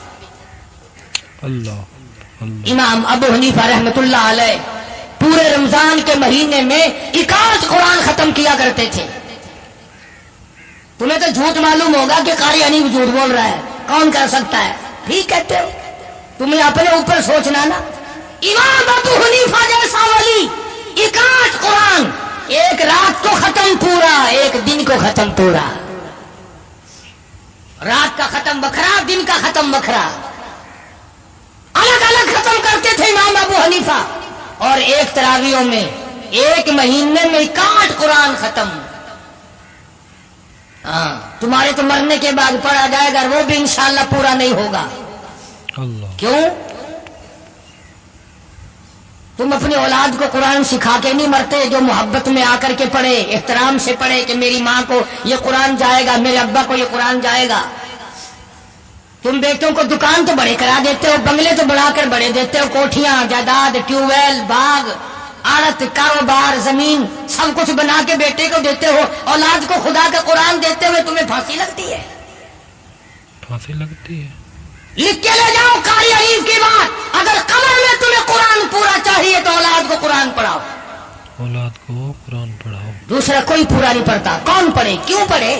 اللہ اللہ۔ امام ابو حنیفہ رحمت اللہ علیہ پورے رمضان کے مہینے میں 61 قرآن ختم کیا کرتے تھے۔ تمہیں تو جھوٹ معلوم ہوگا کہ قاری حنیف جھوٹ بول رہا ہے، کون کر سکتا ہے؟ ٹھیک کہتے ہو، تمہیں اپنے اوپر سوچنا نا۔ امام ابو حنیفہ جیسا ولی 61 قرآن ایک رات کو ختم پورا، ایک دن کو ختم پورا، رات کا ختم بکھرا، دن کا ختم بکھرا، الگ الگ ختم کرتے تھے امام ابو حنیفہ، اور ایک تراویحوں میں ایک مہینے میں 61 قرآن ختم۔ ہاں تمہارے تو مرنے کے بعد پڑھا جائے گا، وہ بھی انشاءاللہ پورا نہیں ہوگا۔ اللہ، کیوں؟ تم اپنی اولاد کو قرآن سکھا کے نہیں مرتے، جو محبت میں آ کر کے پڑھے، احترام سے پڑھے کہ میری ماں کو یہ قرآن جائے گا، میرے ابا کو یہ قرآن جائے گا۔ تم بیٹوں کو دکان تو بڑے کرا دیتے ہو، بنگلے تو بڑھا کر بڑے دیتے ہو، کوٹھیاں، جائیداد، ٹیوب ویل، باغ، آڑت، کاروبار، زمین، سب کچھ بنا کے بیٹے کو دیتے ہو، اولاد کو خدا کا قرآن دیتے ہوئے تمہیں پھانسی لگتی ہے۔ پھانسی لگتی ہے۔ لکھ کے لے جاؤ قاری حنیف کی بات، اگر قبر میں تمہیں قرآن پورا چاہیے تو اولاد کو قرآن پڑھاؤ، اولاد کو قرآن پڑھاؤ۔ دوسرا کوئی پورا نہیں پڑھتا، کون پڑھے؟ کیوں پڑھے؟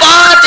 5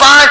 5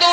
2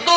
2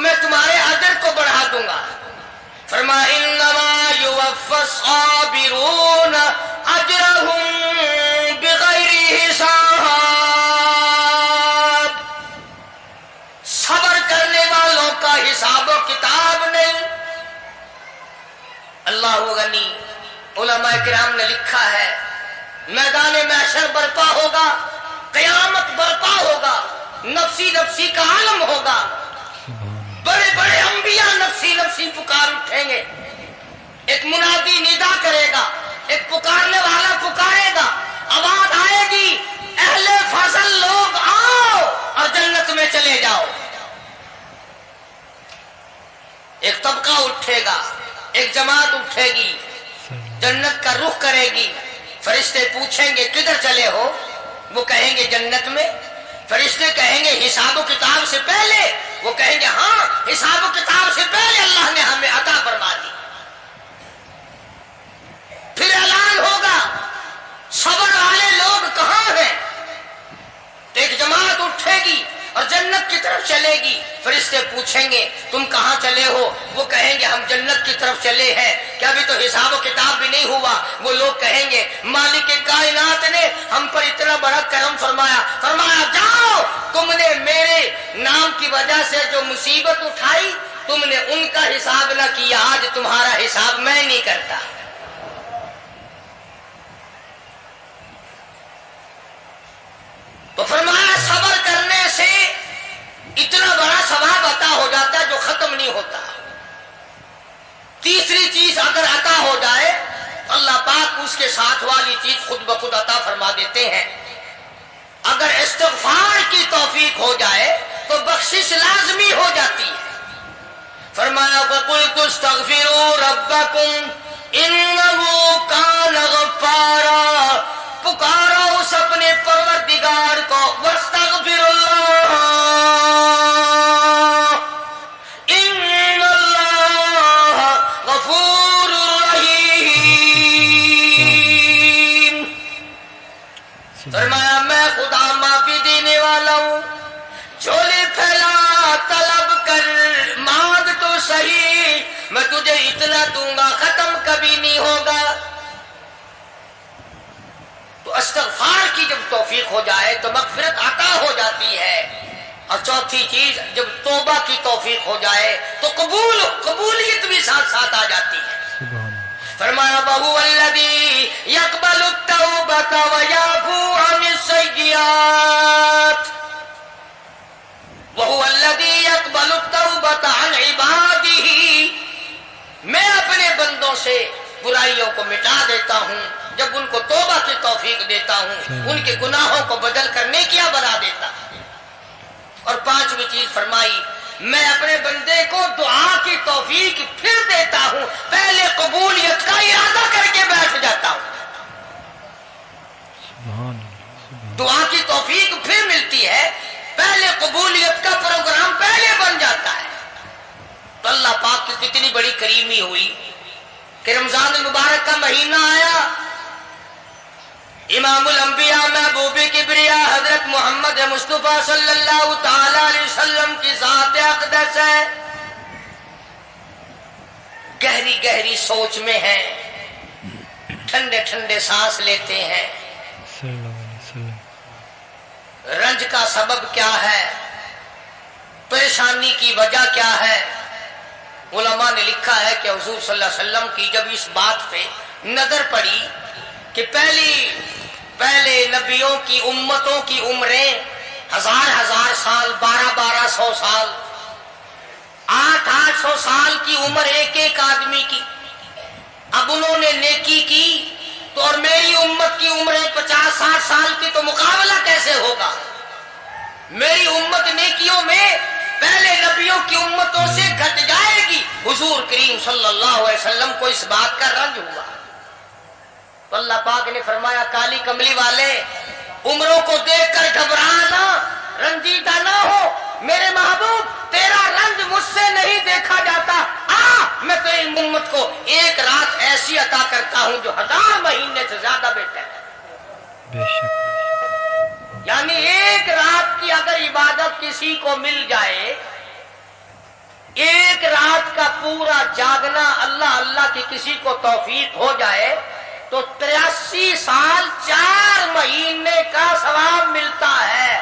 میں تمہارے اجر کو بڑھا دوں گا. فرمایا انما یوفی الصابرون اجرهم بغیر حساب. صبر کرنے والوں کا حساب و کتاب نہیں. اللہ غنی. علماء کرام نے لکھا ہے میدان محشر برپا ہوگا, قیامت برپا ہوگا, نفسی نفسی کا عالم ہوگا, بڑے بڑے انبیاء نفسی نفسی پکار اٹھیں گے. ایک منادی ندا کرے گا, ایک پکارنے والا پکارے گا, آواز آئے گی اہل فضل لوگ آؤ اور جنت میں چلے جاؤ. ایک طبقہ اٹھے گا, ایک جماعت اٹھے گی, جنت کا رخ کرے گی. فرشتے پوچھیں گے کدھر چلے ہو؟ وہ کہیں گے جنت میں. فرشتے کہیں گے حساب و کتاب سے پہلے؟ وہ کہیں گے ہاں حساب و کتاب سے پہلے اللہ نے ہمیں عطا فرما دی. پھر اعلان ہوگا صبر والے لوگ کہاں ہیں؟ ایک جماعت اٹھے گی اور جنت کی طرف چلے گی. فرشتے پوچھیں گے تم کہاں چلے ہو؟ وہ کہیں گے ہم جنت کی طرف چلے ہیں. کیا ابھی تو حساب و کتاب بھی نہیں ہوا؟ وہ لوگ کہیں گے مالک کائنات نے ہم پر اتنا بڑا کرم فرمایا. فرمایا جاؤ, تم نے میرے نام کی وجہ سے جو مصیبت اٹھائی تم نے ان کا حساب نہ کیا, آج تمہارا حساب میں نہیں کرتا. تو فرمایا صبر کرنے سے اتنا بڑا ثواب عطا ہو جاتا ہے جو ختم نہیں ہوتا. تیسری چیز اگر عطا ہو جائے تو اللہ پاک اس کے ساتھ والی چیز خود بخود عطا فرما دیتے ہیں. اگر استغفار کی توفیق ہو جائے تو بخشش لازمی ہو جاتی ہے. فرمایا فَقُلْتُ اسْتَغْفِرُوا رَبَّكُمْ إِنَّهُ كَانَ غَفَّارًا. پکارو اس اپنے پروردگار کو, وَاسْتَغْفِرُ اللَّهَ إِنَّ اللَّهَ غَفُورٌ رَحِيمٌ. فرمایا میں خدا معافی دینے والا ہوں, جھولے پھیلا طلب کر, مانگ تو صحیح, میں تجھے اتنا دوں گا ختم کبھی نہیں ہوگا. تو استغفار کی جب توفیق ہو جائے تو مغفرت عطا ہو جاتی ہے. اور چوتھی چیز جب توبہ کی توفیق ہو جائے تو قبولیت بھی ساتھ ساتھ آ جاتی ہے. فرمایا وَهُوَ الَّذِي يَقْبَلُ التَّوْبَةَ وَيَعْفُو عَنِ السَّيِّئَاتِ. وَهُوَ الَّذِي يَقْبَلُ التَّوْبَةَ عَنْ عِبَادِهِ. میں اپنے بندوں سے برائیوں کو مٹا دیتا ہوں جب ان کو توبہ کی توفیق دیتا ہوں, ان کے گناہوں کو بدل کر نیکیاں بنا دیتا ہوں. اور پانچویں چیز فرمائی میں اپنے بندے کو دعا کی توفیق پھر دیتا ہوں, پہلے قبولیت کا ارادہ کر کے بیٹھ جاتا ہوں. دعا کی توفیق پھر ملتی ہے, پہلے قبولیت کا پروگرام پہلے بن جاتا ہے. تو اللہ پاک کی کتنی بڑی کریمی ہوئی کہ رمضان المبارک کا مہینہ آیا, امام الانبیاء محبوب کبریاء حضرت محمد مصطفیٰ صلی اللہ تعالی علیہ وسلم کی ذات اقدس ہے, گہری گہری سوچ میں ہیں, ٹھنڈے ٹھنڈے سانس لیتے ہیں. رنج کا سبب کیا ہے, پریشانی کی وجہ کیا ہے؟ علماء نے لکھا ہے کہ حضور صلی اللہ علیہ وسلم کی جب اس بات پہ نظر پڑی کہ پہلے نبیوں کی امتوں کی عمریں 1000 سال, 1200 سال, 800 سال کی عمر ایک آدمی کی. اب انہوں نے نیکی کی تو اور میری امت کی عمریں 50-60 سال کی, تو مقابلہ کیسے ہوگا؟ میری امت نیکیوں میں پہلے نبیوں کی امتوں سے گھٹ جائے گی. حضور کریم صلی اللہ علیہ وسلم کو اس بات کا رنج ہوا. تو اللہ پاک نے فرمایا کالی کملی والے عمروں کو دیکھ کر گھبرانا, رنجیدہ نہ ہو. میرے محبوب تیرا رنج مجھ سے نہیں دیکھا جاتا, میں تیری امت کو ایک رات ایسی عطا کرتا ہوں جو 1000 مہینے سے زیادہ بہتر ہے. بے شک. یعنی ایک رات کی اگر عبادت کسی کو مل جائے ایک رات کا پورا جاگنا اللہ اللہ کی کسی کو توفیق ہو جائے تو 83 سال 4 مہینے کا ثواب ملتا ہے.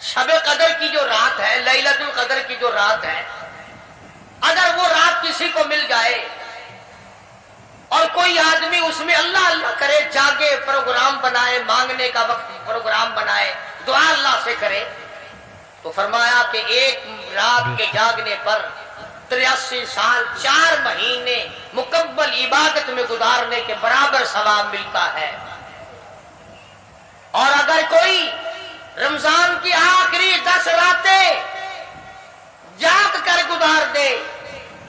شب قدر کی جو رات ہے، لیلۃ القدر کی جو رات ہے، اگر وہ رات کسی کو مل جائے اور کوئی آدمی اس میں اللہ اللہ کرے، جاگے، پروگرام بنائے، مانگنے کا وقت پروگرام بنائے، دعا اللہ سے کرے، تو فرمایا کہ ایک رات کے جاگنے پر 83 سال 4 مہینے مکمل عبادت میں گزارنے کے برابر ثواب ملتا ہے. اور اگر کوئی رمضان کی آخری 10 راتیں جاگ کر گزار دے،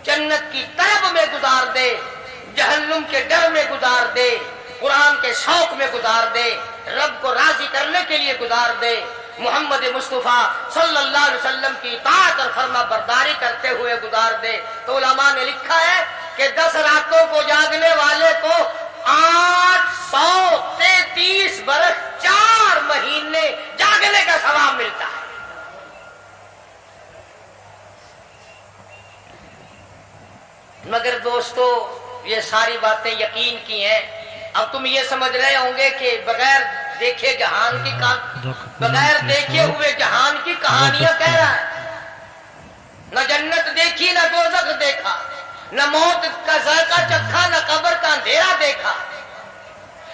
جنت کی طلب میں گزار دے، جہنم کے ڈر میں گزار دے، قرآن کے شوق میں گزار دے، رب کو راضی کرنے کے لیے گزار دے، محمد مصطفیٰ صلی اللہ علیہ وسلم کی اطاعت اور فرما برداری کرتے ہوئے گزار دے، تو علماء نے لکھا ہے کہ 10 راتوں کو جاگنے والے کو 833 برس 4 مہینے جاگنے کا ثواب ملتا ہے. مگر دوستو یہ ساری باتیں یقین کی ہیں. اب تم یہ سمجھ رہے ہوں گے کہ بغیر دیکھے جہان کی بغیر دیکھے ہوئے جہان کی کہانیاں کہہ رہا ہے. نہ جنت دیکھی، نہ دوزخ دیکھا، نہ موت کا ذائقہ چکھا، نہ قبر کا اندھیرا دیکھا.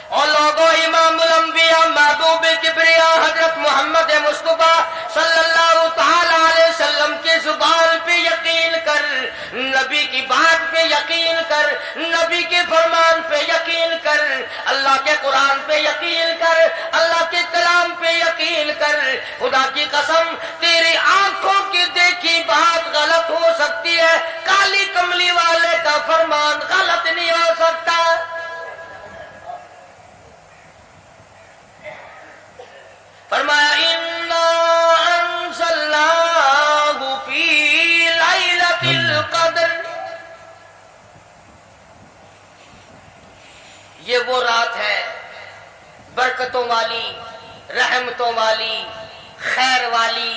اور لوگوں، امام الانبیاء محبوب کبریا حضرت محمد مصطفیٰ صلی اللہ تعالی علیہ وسلم کی زبان پہ یقین کر، نبی کی بات پہ یقین کر، نبی کے فرمان پہ یقین کر، اللہ کے قرآن پہ یقین کر، اللہ کے کلام پہ یقین کر. خدا کی قسم تیری آنکھوں کی دیکھی بات غلط ہو سکتی ہے، کالی کملی والے کا فرمان غلط نہیں ہو سکتا. فرمایا اِنَّا أَنزَلْنَاهُ فِي لَيْلَةِ الْقَدْرِ. یہ وہ رات ہے برکتوں والی، رحمتوں والی، خیر والی،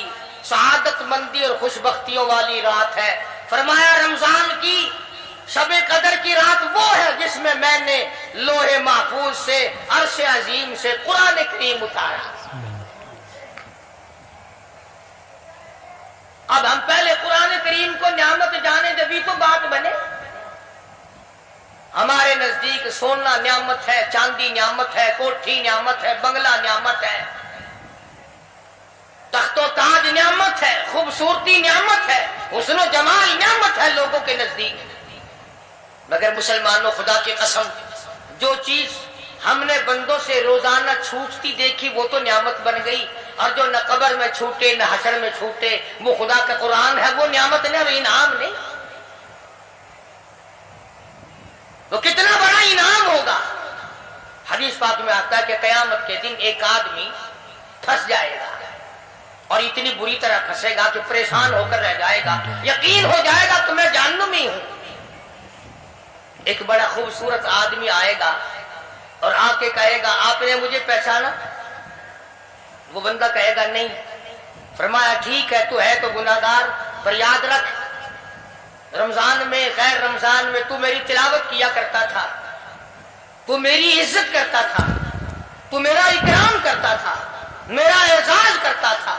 سعادت مندی اور خوش بختیوں والی رات ہے. فرمایا رمضان کی شب قدر کی رات وہ ہے جس میں میں نے لوح محفوظ سے، عرش عظیم سے قرآن کریم اتارا. اب ہم پہلے قرآن کریم کو نعمت جانے جبھی تو بات بنے. ہمارے نزدیک سونا نعمت ہے، چاندی نعمت ہے، کوٹھی نعمت ہے، بنگلہ نعمت ہے، تخت و تاج نعمت ہے، خوبصورتی نعمت ہے، حسن و جمال نعمت ہے لوگوں کے نزدیک. مگر مسلمانوں، خدا کی قسم، جو چیز ہم نے بندوں سے روزانہ چھوٹتی دیکھی وہ تو نعمت بن گئی، اور جو نہ قبر میں چھوٹے نہ حشر میں چھوٹے وہ خدا کا قرآن ہے، وہ نعمت نہیں، وہ انعام نہیں. وہ کتنا بڑا انعام ہوگا. حدیث پاک میں آتا ہے کہ قیامت کے دن ایک آدمی پھنس جائے گا اور اتنی بری طرح پھنسے گا کہ پریشان ہو کر رہ جائے گا، یقین ہو جائے گا کہ میں جہنمی ہوں. ایک بڑا خوبصورت آدمی آئے گا اور آ کے کہے گا آپ نے مجھے پہچانا؟ وہ بندہ کہے گا نہیں. فرمایا ٹھیک ہے، تو ہے تو گناہگار، پر یاد رکھ رمضان میں، غیر رمضان میں تو میری تلاوت کیا کرتا تھا، تو میری عزت کرتا تھا، تو میرا اکرام کرتا تھا، میرا اعزاز کرتا تھا،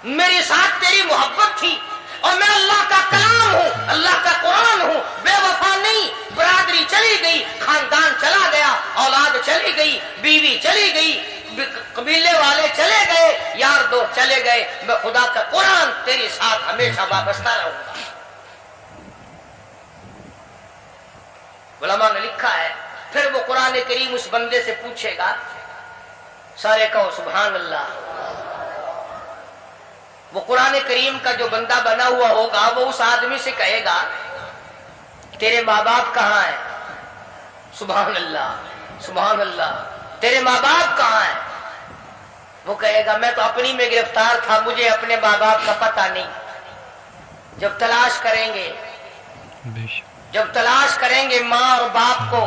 میرے ساتھ تیری محبت تھی، اور میں اللہ کا کلام ہوں، اللہ کا قرآن ہوں، بے وفا نہیں. برادری چلی گئی، خاندان چلا گیا، اولاد چلی گئی، بیوی چلی گئی، قبیلے والے چلے گئے، یار دوست چلے گئے، میں خدا کا قرآن تیری ساتھ ہمیشہ وابستہ رہوں گا. علماء نے لکھا ہے پھر وہ قرآن کریم اس بندے سے پوچھے گا، سارے کہو سبحان اللہ. وہ قرآن کریم کا جو بندہ بنا ہوا ہوگا وہ اس آدمی سے کہے گا تیرے ماں باپ کہاں ہیں؟ سبحان اللہ سبحان اللہ. تیرے ماں باپ کہاں ہیں؟ وہ کہے گا میں تو اپنی میں گرفتار تھا، مجھے اپنے ماں باپ کا پتہ نہیں. جب تلاش کریں گے، جب تلاش کریں گے ماں اور باپ کو،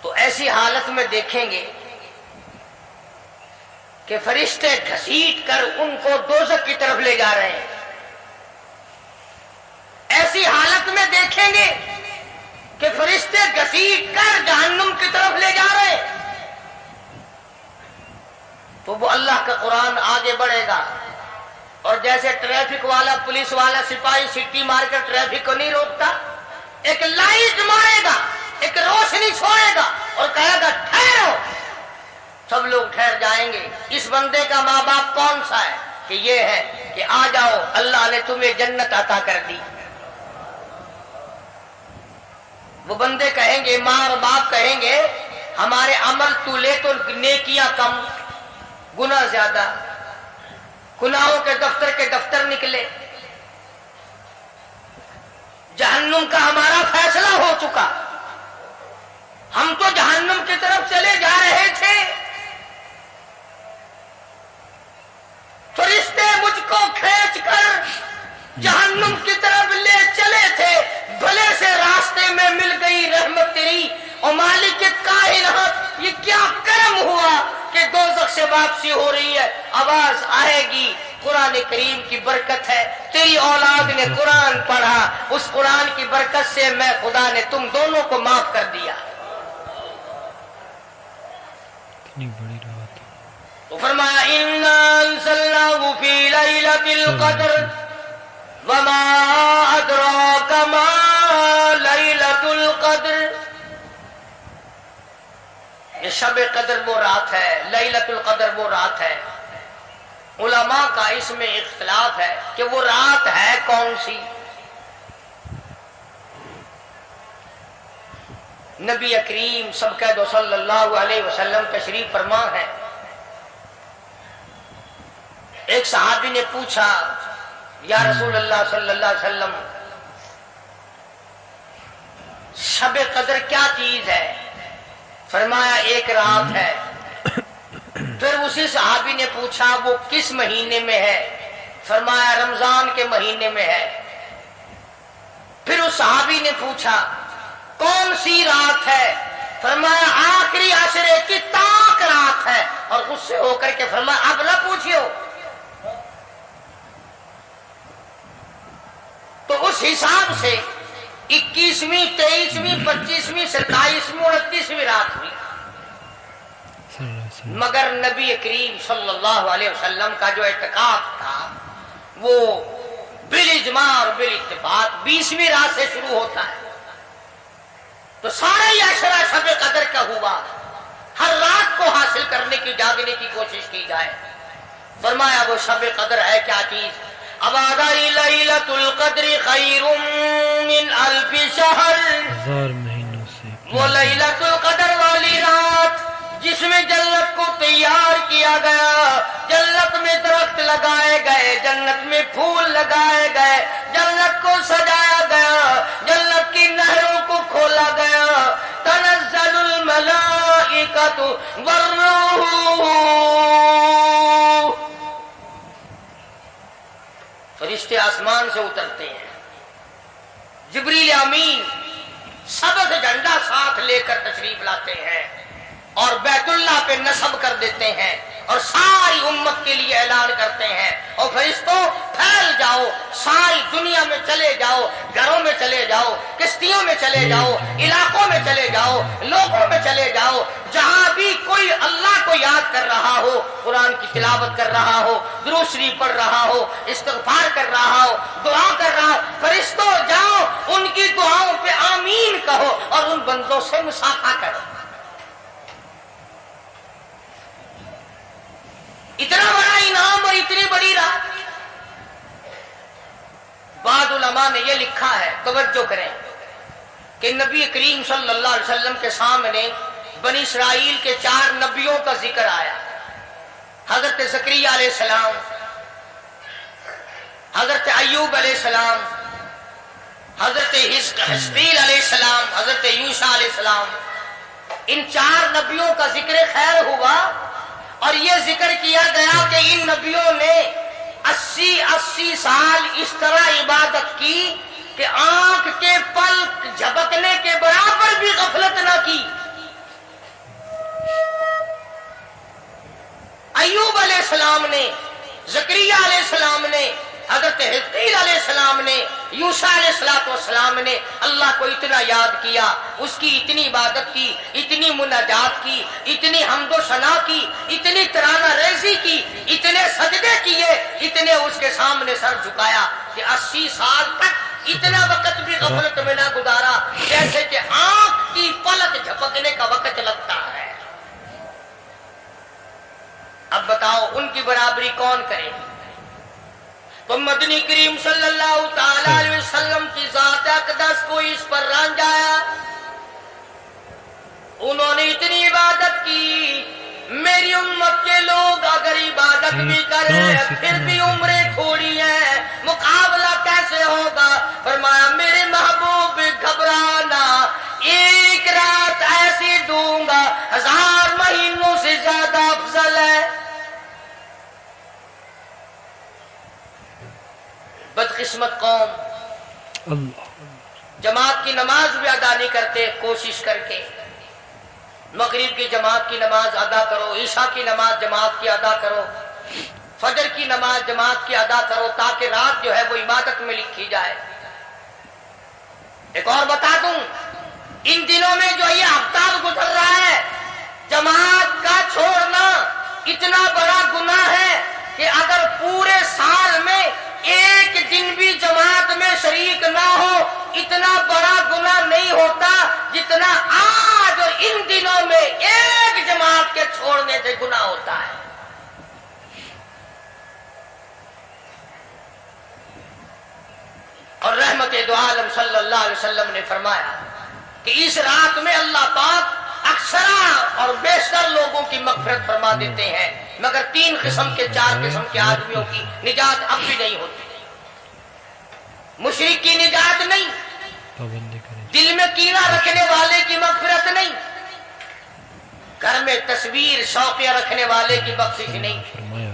تو ایسی حالت میں دیکھیں گے کہ فرشتے گھسیٹ کر ان کو دوزخ کی طرف لے جا رہے ہیں. ایسی حالت میں دیکھیں گے کہ فرشتے گھسیٹ کر جہنم کی طرف لے جا رہے ہیں تو وہ اللہ کا قرآن آگے بڑھے گا. اور جیسے ٹریفک والا پولیس والا سپاہی سٹی مار کر ٹریفک کو نہیں روکتا, ایک لائٹ مارے گا, ایک روشنی چھوڑے گا اور کہے گا ٹھہرو, سب لوگ ٹھہر جائیں گے. اس بندے کا ماں باپ کون سا ہے کہ یہ ہے کہ آ جاؤ اللہ نے تمہیں جنت عطا کر دی. وہ بندے کہیں گے, ماں اور باپ کہیں گے ہمارے عمل تو لے تو نیکیاں کم گناہ زیادہ, گناہوں کے دفتر نکلے, جہنم کا ہمارا فیصلہ ہو چکا, ہم تو جہنم کی طرف چلے جا رہے تھے, فرشتے مجھ کو کھینچ کر جہنم کی طرف لے چلے تھے, بھلے سے راستے میں مل گئی رحمت تیری. اور مالک کائنات یہ کیا کرم ہوا کہ دوزخ سے واپسی ہو رہی ہے, آواز آئے گی. قرآن کریم کی برکت ہے, تیری اولاد نے قرآن پڑھا, اس قرآن کی برکت سے میں خدا نے تم دونوں کو معاف کر دیا. کتنی بڑی بات ہے. تو فرمایا اِنَّا أَنزَلْنَاهُ فِي لَيْلَةِ الْقَدْرِ وَمَا أَدْرَاكَ مَا لَيْلَةُ الْقَدْرِ. یہ شب قدر وہ رات ہے, لیلۃ القدر وہ رات ہے. علماء کا اس میں اختلاف ہے کہ وہ رات ہے کون سی. نبی کریم سب کہہ دو صلی اللہ علیہ وسلم تشریف فرما ہے. ایک صحابی نے پوچھا یا رسول اللہ صلی اللہ علیہ وسلم شب قدر کیا چیز ہے؟ فرمایا ایک رات ہے. پھر اسی صحابی نے پوچھا وہ کس مہینے میں ہے؟ فرمایا رمضان کے مہینے میں ہے. پھر اس صحابی نے پوچھا کون سی رات ہے؟ فرمایا آخری عشرے کی تاک رات ہے. اور اس سے ہو کر کے فرمایا اب نہ پوچھیو. تو اس حساب سے 21ویں 23ویں 25ویں 27ویں 29ویں رات ہوئی. مگر نبی کریم صلی اللہ علیہ وسلم کا جو اعتکاف تھا وہ بالاجماع اور بالاتفاق 20ویں رات سے شروع ہوتا ہے. تو سارا یہ عشرہ شب قدر کا ہوا, ہر رات کو حاصل کرنے کی جاگنے کی کوشش کی جائے. فرمایا وہ شب قدر ہے کیا چیز؟ ابادی لیلۃ القدر خیر من الف شہر. 1000 مہینوں سے وہ لیلۃ القدر والی رات جس میں جنت کو تیار کیا گیا, جنت میں درخت لگائے گئے, جنت میں پھول لگائے گئے, جنت کو سجایا گیا, جنت کی نہروں کو کھولا گیا. تنزل الملائکۃ والروح, فرشتے آسمان سے اترتے ہیں. جبریل امین سبز جھنڈا ساتھ لے کر تشریف لاتے ہیں اور بیت اللہ پہ نصب کر دیتے ہیں اور ساری امت کے لیے اعلان کرتے ہیں اور فرشتوں پھیل جاؤ, ساری دنیا میں چلے جاؤ, گھروں میں چلے جاؤ, کشتیوں میں چلے جاؤ, علاقوں میں چلے جاؤ, لوگوں میں چلے جاؤ, جہاں بھی کوئی اللہ کو یاد کر رہا ہو, قرآن کی تلاوت کر رہا ہو, درود شریف پڑھ رہا ہو, استغفار کر رہا ہو, دعا کر رہا ہو, فرشتوں جاؤ ان کی دعاؤں پہ آمین کہو اور ان بندوں سے مصافحہ کرو. اتنا بڑا انعام اور اتنی بڑی رات. بعض علماء نے یہ لکھا ہے, توجہ کریں, کہ نبی کریم صلی اللہ علیہ وسلم کے سامنے بنی اسرائیل کے 4 نبیوں کا ذکر آیا. حضرت زکریا علیہ السلام, حضرت ایوب علیہ السلام, حضرت حزقیل علیہ السلام, حضرت یوشع علیہ السلام. ان 4 نبیوں کا ذکر خیر ہوا اور یہ ذکر کیا گیا کہ ان نبیوں نے 80 سال اس طرح عبادت کی کہ آنکھ کے پلک جھپکنے کے برابر بھی غفلت نہ کی. ایوب السلام نے, زکریا علیہ السلام نے, حضرت حزقیل علیہ السلام نے, یوسیٰ علیہ السلام نے اللہ کو اتنا یاد کیا, اس کی اتنی عبادت کی, اتنی مناجات کی, اتنی حمد و ثنا کی, اتنی ترانہ ریزی کی, اتنے سجدے کیے, اتنے اس کے سامنے سر جھکایا کہ 80 سال تک اتنا وقت بھی غفلت میں نہ گزارا جیسے کہ آنکھ کی پلک جھپکنے کا وقت لگتا ہے. اب بتاؤ ان کی برابری کون کرے؟ تو مدنی کریم صلی اللہ تعالی علیہ وسلم کی ذات اقدس کو اس پر رنجایا. انہوں نے اتنی عبادت کی, میری امت کے لوگ اگر عبادت بھی کریں پھر بھی عمریں تھوڑی ہیں, مقابلہ کیسے ہوگا؟ فرمایا میرے محبوب گھبرانا, ایک رات ایسی دوں گا 1000 مہینوں سے زیادہ افضل ہے. بدقسمت قوم جماعت کی نماز بھی ادا نہیں کرتے. کوشش کر کے مغرب کی جماعت کی نماز ادا کرو, عشاء کی نماز جماعت کی ادا کرو, فجر کی نماز جماعت کی ادا کرو تاکہ رات جو ہے وہ عبادت میں لکھی جائے. ایک اور بتا دوں, ان دنوں میں جو یہ ہفتہ گزر رہا ہے, جماعت کا چھوڑنا اتنا بڑا گناہ ہے کہ اگر پورے سال میں ایک دن بھی جماعت میں شریک نہ ہو اتنا بڑا گناہ نہیں ہوتا جتنا آج اور ان دنوں میں ایک جماعت کے چھوڑنے سے گناہ ہوتا ہے. اور رحمت دو عالم صلی اللہ علیہ وسلم نے فرمایا کہ اس رات میں اللہ پاک اکثر اور بیشتر لوگوں کی مغفرت فرما دیتے ہیں, مگر 3 قسم کے 4 قسم کے آدمیوں کی نجات اب بھی نہیں ہوتی. مشرک کی نجات نہیں, دل میں کینہ رکھنے والے کی مغفرت نہیں, گھر میں تصویر شوقیہ رکھنے والے کی بخشش نہیں,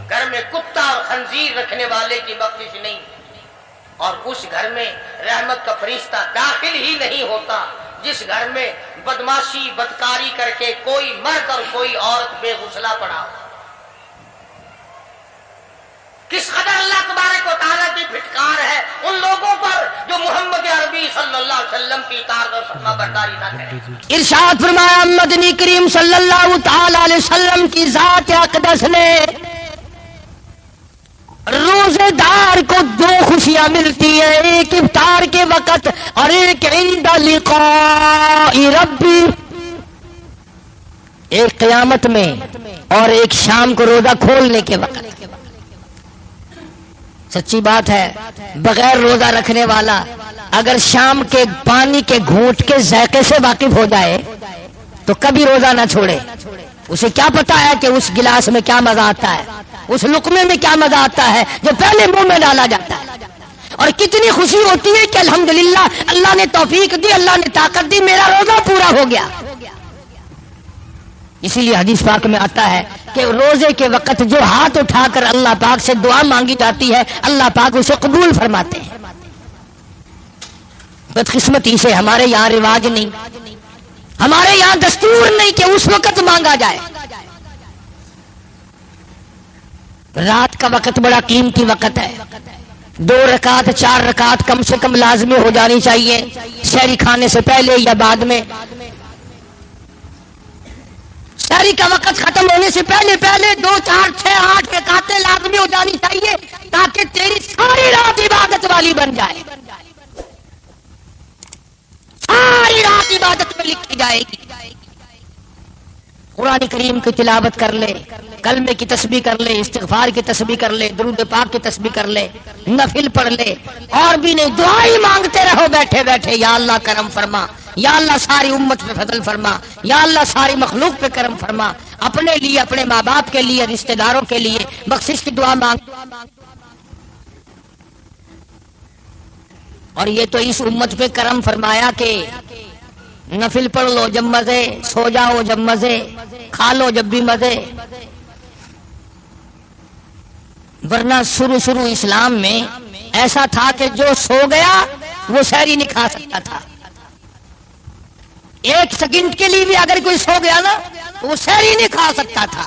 گھر میں کتا اور خنزیر رکھنے والے کی بخشش نہیں, اور اس گھر میں رحمت کا فرشتہ داخل ہی نہیں ہوتا جس گھر میں بدماشی بدکاری کر کے کوئی مرد اور کوئی عورت بے غسلہ پڑا ہو. کس قدر اللہ تبارک و تعالیٰ کی پھٹکار ہے ان لوگوں پر جو محمد عربی صلی اللہ علیہ وسلم کی اطاعت اور فرما برداری نہ کریں. ارشاد فرمایا مدنی کریم صلی اللہ تعالی علیہ وسلم کی ذات اقدس نے روزے دار کو 2 خوشیاں ملتی ہیں, ایک افطار کے وقت اور ایک عند لقاء ربی, ایک قیامت میں اور ایک شام کو روزہ کھولنے کے وقت. سچی بات ہے, بغیر روزہ رکھنے والا اگر شام کے پانی کے گھونٹ کے ذائقے سے واقف ہو جائے تو کبھی روزہ نہ چھوڑے. اسے کیا پتا ہے کہ اس گلاس میں کیا مزہ آتا ہے, اس لقمے میں کیا مزہ آتا ہے جو پہلے منہ میں ڈالا جاتا ہے. اور کتنی خوشی ہوتی ہے کہ الحمدللہ اللہ نے توفیق دی, اللہ نے طاقت دی, میرا روزہ پورا ہو گیا. اسی لیے حدیث پاک میں آتا ہے کہ روزے کے وقت جو ہاتھ اٹھا کر اللہ پاک سے دعا مانگی جاتی ہے اللہ پاک اسے قبول فرماتے ہیں. بدقسمتی سے ہمارے یہاں رواج نہیں, ہمارے یہاں دستور نہیں کہ اس وقت مانگا جائے. رات کا وقت بڑا قیمتی وقت ہے, 2 رکعت 4 رکعت کم سے کم لازمی ہو جانی چاہیے سحری کھانے سے پہلے یا بعد میں. سحری کا وقت ختم ہونے سے پہلے 2 4 6 8 رکعتیں لازمی ہو جانی چاہیے تاکہ تیری ساری رات عبادت والی بن جائے, ساری رات عبادت میں لکھی جائے گی. قرآن کریم کی تلاوت کر لے, کلمے کی تسبیح کر لے, استغفار کی تسبیح کر لے, درود پاک کی تسبیح کر لے, نفل پڑھ لے, اور بھی نہیں دعائیں مانگتے رہو بیٹھے بیٹھے. یا اللہ کرم فرما, یا اللہ ساری امت پہ فضل فرما, یا اللہ ساری مخلوق پہ کرم فرما, اپنے لیے, اپنے ماں باپ کے لیے, رشتہ داروں کے لیے بخشش کی دعا مانگ. اور یہ تو اس امت پہ کرم فرمایا کہ نفل پڑھ لو جب مزے, سو جاؤ جب مزے, کھا لو جب بھی مزے. ورنہ شروع اسلام میں ایسا تھا کہ جو سو گیا وہ سحری نہیں کھا سکتا تھا. 1 سیکنڈ کے لیے بھی اگر کوئی سو گیا نا تو وہ سحری نہیں کھا سکتا تھا.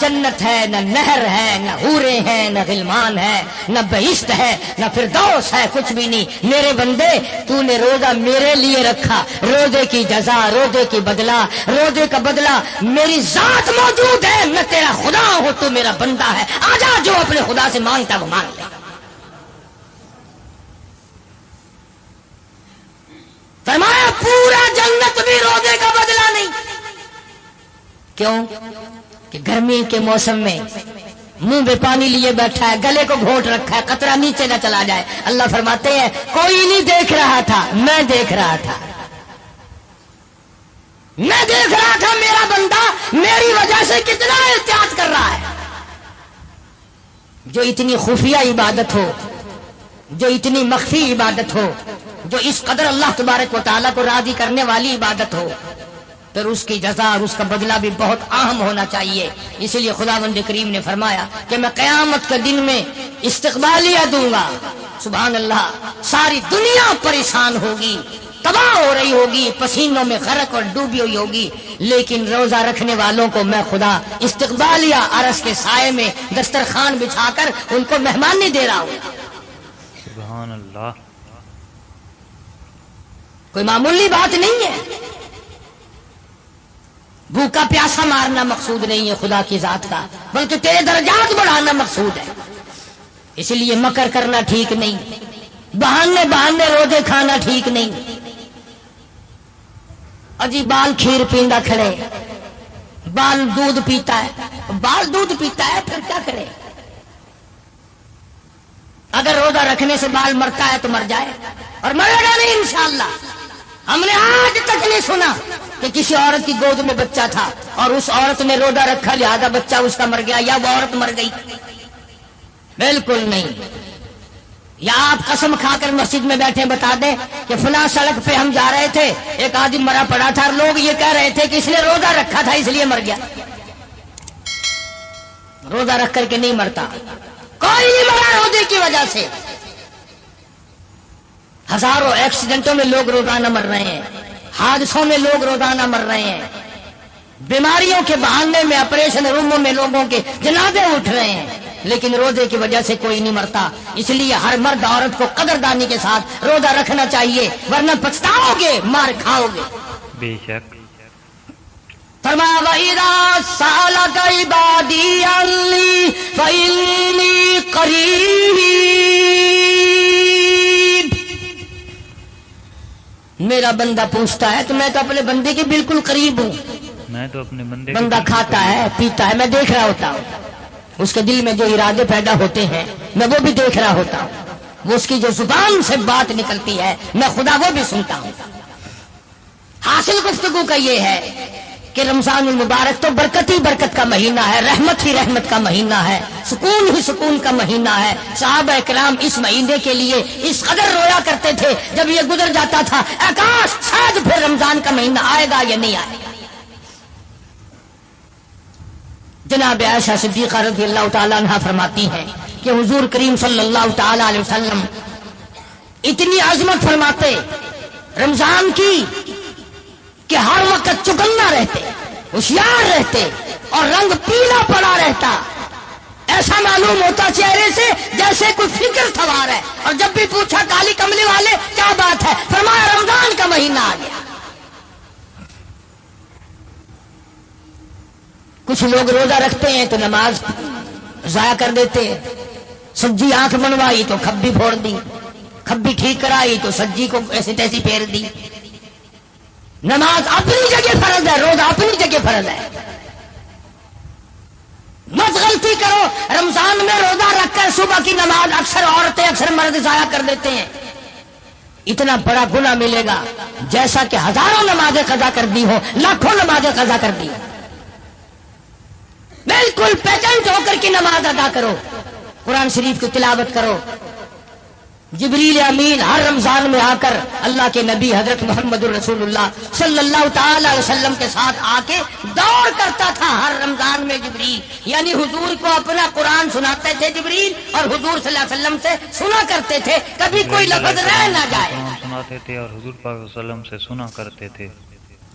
جنت ہے، نہ نہر ہے، نہ حوریں ہیں، نہ غلمان ہے، نہ بہشت ہے، نہ فردوس ہے، کچھ بھی نہیں۔ میرے بندے تو نے روزہ میرے لیے رکھا، روزے کی جزا، روزے کی بدلہ، روزے کا بدلہ میری ذات موجود ہے، میں تیرا خدا ہوں، تو میرا بندہ ہے، آجا جو اپنے خدا سے مانگتا وہ مانگ لے۔ فرمایا پورا جنت بھی روزے کا بدلہ نہیں۔ کیوں؟ کہ گرمی کے موسم میں منہ پہ پانی لیے بیٹھا ہے، گلے کو گھونٹ رکھا ہے، قطرہ نیچے نہ چلا جائے۔ اللہ فرماتے ہیں کوئی نہیں دیکھ رہا تھا، میں دیکھ رہا تھا، میں دیکھ رہا تھا میرا بندہ میری وجہ سے کتنا احتیاط کر رہا ہے۔ جو اتنی خفیہ عبادت ہو، جو اتنی مخفی عبادت ہو، جو اس قدر اللہ تبارک و تعالیٰ کو راضی کرنے والی عبادت ہو، پھر اس کی جزا اور اس کا بدلہ بھی بہت اہم ہونا چاہیے۔ اس لیے خداوند کریم نے فرمایا کہ میں قیامت کے دن میں استقبالیہ دوں گا۔ سبحان اللہ، ساری دنیا پریشان ہوگی، تباہ ہو رہی ہوگی، پسینوں میں غرق اور ڈوبی ہوئی ہوگی، لیکن روزہ رکھنے والوں کو میں خدا استقبالیہ عرش کے سائے میں دسترخوان بچھا کر ان کو مہمانی دے رہا ہوں۔ سبحان اللہ۔ کوئی معمولی بات نہیں ہے، بھوکا پیاسا مارنا مقصود نہیں ہے خدا کی ذات کا، بلکہ تیرے درجات بڑھانا مقصود ہے۔ اس لیے مکر کرنا ٹھیک نہیں، بہانے روزے کھانا ٹھیک نہیں۔ اجی بال کھیر پیندا کھڑے، بال دودھ پیتا ہے، بال دودھ پیتا ہے پھر کیا کرے؟ اگر روزہ رکھنے سے بال مرتا ہے تو مر جائے، اور مرے گا نہیں انشاءاللہ۔ ہم نے آج تک نہیں سنا کہ کسی عورت کی گود میں بچہ تھا اور اس عورت نے روزہ رکھا لہذا بچہ اس کا مر گیا یا وہ عورت مر گئی، بالکل نہیں۔ یا آپ قسم کھا کر مسجد میں بیٹھے بتا دیں کہ فلاں سڑک پہ ہم جا رہے تھے، ایک آدمی مرا پڑا تھا اور لوگ یہ کہہ رہے تھے کہ اس نے روزہ رکھا تھا اس لیے مر گیا۔ روزہ رکھ کر کے نہیں مرتا، کوئی نہیں مرا روزے کی وجہ سے۔ ہزاروں ایکسیڈنٹوں میں لوگ روزانہ مر رہے ہیں، حادثوں میں لوگ روزانہ مر رہے ہیں، بیماریوں کے بہانے میں آپریشن روموں میں لوگوں کے جنازے اٹھ رہے ہیں، لیکن روزے کی وجہ سے کوئی نہیں مرتا۔ اس لیے ہر مرد عورت کو قدردانی کے ساتھ روزہ رکھنا چاہیے، ورنہ پچھتاؤ گے، مار کھاؤ گے۔ بے شک۔ فرمایا وَإِذَا سَأَلَكَ عِبَادِي عَنِّي فَإِنِّي قَرِيبٌ، میرا بندہ پوچھتا ہے تو میں تو اپنے بندے کے بالکل قریب ہوں۔ میں تو اپنے بندہ کھاتا ہے پیتا ہے، میں دیکھ رہا ہوتا ہوں، اس کے دل میں جو ارادے پیدا ہوتے ہیں میں وہ بھی دیکھ رہا ہوتا ہوں، وہ اس کی جو زبان سے بات نکلتی ہے میں خدا وہ بھی سنتا ہوں۔ حاصل گفتگو کا یہ ہے کہ رمضان المبارک تو برکت ہی برکت کا مہینہ ہے، رحمت ہی رحمت کا مہینہ ہے، سکون ہی سکون کا مہینہ ہے۔ صحابہ کرام اس مہینے کے لیے اس قدر رویا کرتے تھے، جب یہ گزر جاتا تھا اے کاش شاید پھر رمضان کا مہینہ آئے گا یا نہیں آئے گا۔ جناب عائشہ صدیقہ رضی اللہ تعالیٰ عنہ فرماتی ہیں کہ حضور کریم صلی اللہ تعالیٰ علیہ وسلم اتنی عظمت فرماتے رمضان کی کہ ہر وقت چکنا رہتے، ہوشیار رہتے اور رنگ پیلا پڑا رہتا، ایسا معلوم ہوتا چہرے سے جیسے کوئی فکر سوار ہے، اور جب بھی پوچھا کالی کملی والے کیا بات ہے، فرمایا رمضان کا مہینہ آ گیا۔ کچھ لوگ روزہ رکھتے ہیں تو نماز ضائع کر دیتے ہیں، سجی آنکھ بنوائی تو کھبی پھوڑ دی، کھبی ٹھیک کرائی تو سجی کو ایسی تیسی پھیر دی۔ نماز اپنی جگہ فرض ہے، روزہ اپنی جگہ فرض ہے، مت غلطی کرو۔ رمضان میں روزہ رکھ کر صبح کی نماز اکثر عورتیں اکثر مرد ضائع کر دیتے ہیں، اتنا بڑا گناہ ملے گا جیسا کہ ہزاروں نمازیں قضا کر دی ہو، لاکھوں نمازیں قضا کر دی۔ بالکل پیٹنٹ ہو کر کی نماز ادا کرو، قرآن شریف کی تلاوت کرو۔ جبریل امین ہر رمضان میں آ کر اللہ کے نبی حضرت محمد الرسول اللہ صلی اللہ تعالی علیہ وسلم کے ساتھ آ کے دور کرتا تھا ہر رمضان میں جبریل، یعنی حضور کو اپنا قرآن سناتے تھے جبریل اور حضور صلی اللہ علیہ وسلم سے سنا کرتے تھے، کبھی کوئی لفظ رہ نہ جائے۔ سناتے تھے اور حضور پاک صلی اللہ علیہ وسلم سے سنا کرتے تھے۔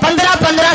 15-15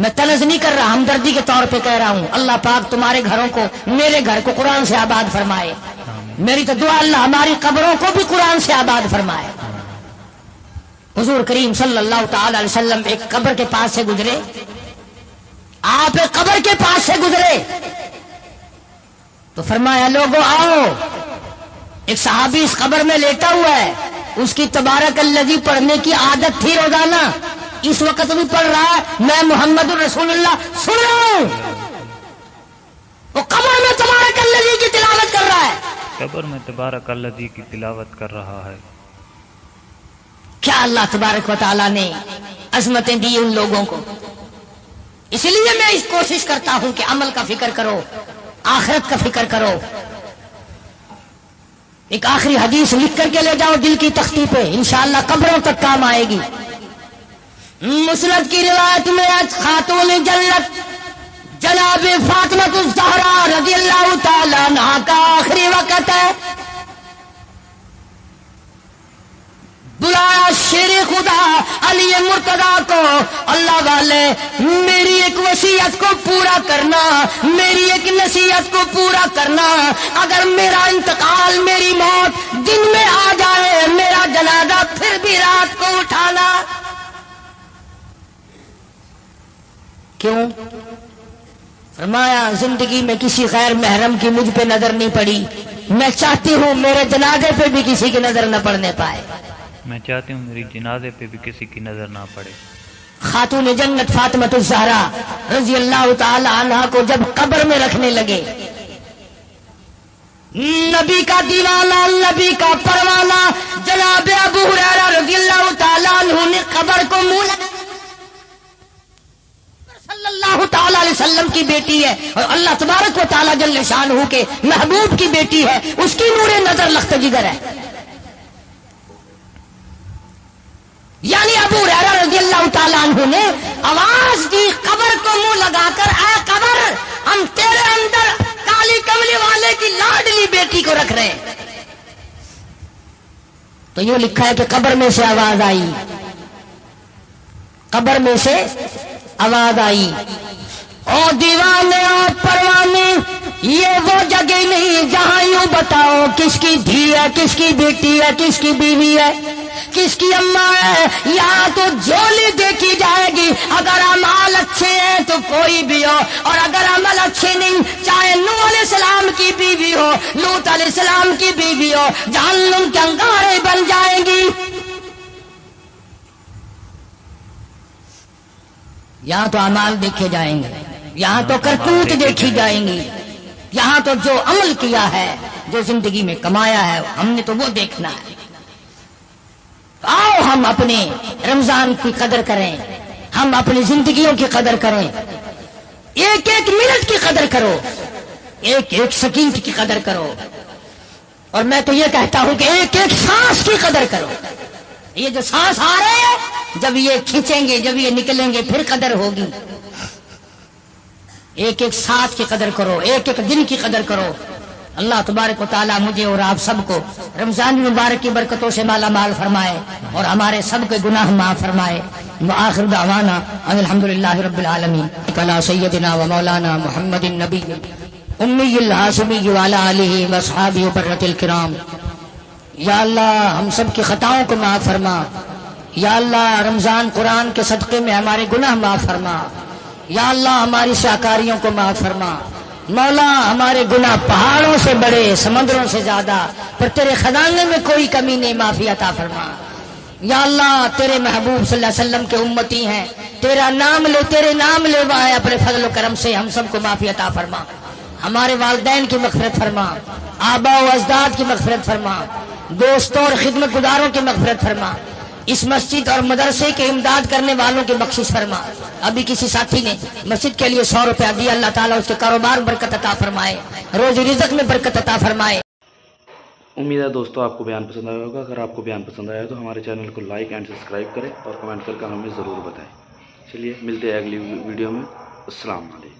میں تنز نہیں کر رہا، ہمدردی کے طور پہ کہہ رہا ہوں، اللہ پاک تمہارے گھروں کو، میرے گھر کو قرآن سے آباد فرمائے۔ میری تو دعا اللہ ہماری قبروں کو بھی قرآن سے آباد فرمائے۔ حضور کریم صلی اللہ تعالی علیہ وسلم ایک قبر کے پاس سے گزرے، آپ ایک قبر کے پاس سے گزرے تو فرمایا لوگوں آؤ، ایک صحابی اس قبر میں لیٹا ہوا ہے، اس کی تبارک الذی پڑھنے کی عادت تھی روزانہ، اس وقت بھی پڑھ رہا ہے، میں محمد الرسول اللہ سن رہا ہوں، وہ قبر میں تبارک الذی کی تلاوت کر رہا ہے، قبر میں تبارک الذی کی تلاوت کر رہا ہے۔ کیا اللہ تبارک و تعالیٰ نے عظمتیں دی ان لوگوں کو۔ اس لیے میں اس کوشش کرتا ہوں کہ عمل کا فکر کرو، آخرت کا فکر کرو۔ ایک آخری حدیث لکھ کر کے لے جاؤ دل کی تختی پہ، انشاءاللہ قبروں تک کام آئے گی۔ مسند کی روایت میں خاتون جنت جناب فاطمہ الزہرا رضی اللہ تعالی عنہا کا آخری وقت ہے، بلایا شیر خدا علی مرتضیٰ کو، اللہ والے میری ایک وصیت کو پورا کرنا، میری ایک نصیحت کو پورا کرنا، اگر میرا انتقال، میری موت دن میں آ جائے، میرا جنازہ پھر بھی رات کو اٹھانا۔ کیوں؟ فرمایا زندگی میں کسی غیر محرم کی مجھ پہ نظر نہیں پڑی، میں چاہتی ہوں میرے جنازے پہ بھی کسی کی نظر نہ پڑنے پائے، میں چاہتی ہوں میری جنازے پہ بھی کسی کی نظر نہ پڑے۔ خاتون جنت فاطمہ الزہرا رضی اللہ تعالی عنہا کو جب قبر میں رکھنے لگے، نبی کا دیوانہ، نبی کا پروانہ جناب ابو ہریرہ رضی اللہ تعالی عنہ نے قبر کو منہ لگا، صلی اللہ تعالی علیہ وسلم کی بیٹی ہے اور اللہ تبارک و تعالی جل شانہ کے محبوب کی بیٹی ہے، اس کی نور نظر لخت جگر ہے۔ یعنی ابو ہریرہ رضی اللہ تعالیٰ عنہ نے آواز دی قبر کو منہ لگا کر، اے قبر ہم تیرے اندر کالی کملی والے کی لاڈلی بیٹی کو رکھ رہے ہیں۔ تو یہ لکھا ہے کہ قبر میں سے آواز آئی، قبر میں سے آواز آئی، او دیوانے او پروانے یہ وہ جگہ نہیں جہاں یوں بتاؤ کس کی دھی ہے، کس کی بیٹی ہے، کس کی بیوی ہے، کس کی اماں ہے، یہاں تو جھولی دیکھی جائے گی، اگر اعمال اچھے ہیں تو کوئی بھی ہو، اور اگر عمل اچھے نہیں، چاہے نوح علیہ السلام کی بیوی ہو، لوط علیہ السلام کی بیوی ہو، جہنم کے انگارے بن جائیں گی۔ یہاں تو اعمال دیکھے جائیں گے، یہاں تو کرتوت دیکھی جائیں گی، یہاں تو جو عمل کیا ہے، جو زندگی میں کمایا ہے، ہم نے تو وہ دیکھنا ہے۔ آؤ ہم اپنے رمضان کی قدر کریں، ہم اپنی زندگیوں کی قدر کریں، ایک ایک منٹ کی قدر کرو، ایک ایک سیکنڈ کی قدر کرو، اور میں تو یہ کہتا ہوں کہ ایک ایک سانس کی قدر کرو۔ یہ جو سانس آ رہے ہیں، جب یہ کھینچیں گے، جب یہ نکلیں گے، پھر قدر ہوگی۔ ایک ایک سانس کی قدر کرو، ایک ایک دن کی قدر کرو۔ اللہ تبارک و تعالیٰ مجھے اور آپ سب کو رمضان مبارک کی برکتوں سے مالا مال فرمائے اور ہمارے سب کے گناہ معاف فرمائے۔ وآخر دعوانا ان الحمدللہ رب العالمین علی سیدنا و مولانا محمد النبی امی الہاشمی وعلی آلہ واصحابہ برۃ الکرام۔ یا اللہ ہم سب کی خطاؤں کو معاف فرما، یا اللہ رمضان قرآن کے صدقے میں ہمارے گناہ معاف فرما، یا اللہ ہماری شاکاریوں کو معاف فرما۔ مولا ہمارے گناہ پہاڑوں سے بڑے، سمندروں سے زیادہ، پر تیرے خزانے میں کوئی کمی نہیں، معافی عطا فرما۔ یا اللہ تیرے محبوب صلی اللہ علیہ وسلم کے امتی ہیں، تیرا نام لے، تیرے نام لے وہاں اپنے فضل و کرم سے ہم سب کو معافی عطا فرما۔ ہمارے والدین کی مغفرت فرما، آبا و اجداد کی مغفرت فرما، دوستوں اور خدمت گزاروں کی مغفرت فرما، اس مسجد اور مدرسے کے امداد کرنے والوں کی بخشش فرما۔ ابھی کسی ساتھی نے مسجد کے لیے 100 روپیہ دیا، اللہ تعالیٰ اس کے کاروبار میں برکت عطا فرمائے، روزی رزق میں برکت عطا فرمائے۔ امید ہے دوستوں آپ کو بیان پسند آیا ہوگا۔ اگر آپ کو بیان پسند آیا تو ہمارے چینل کو لائک اینڈ سبسکرائب کریں اور کمنٹ کر کے ہمیں ضرور بتائیں۔ چلیے ملتے ہیں اگلی ویڈیو میں۔ السلام علیکم۔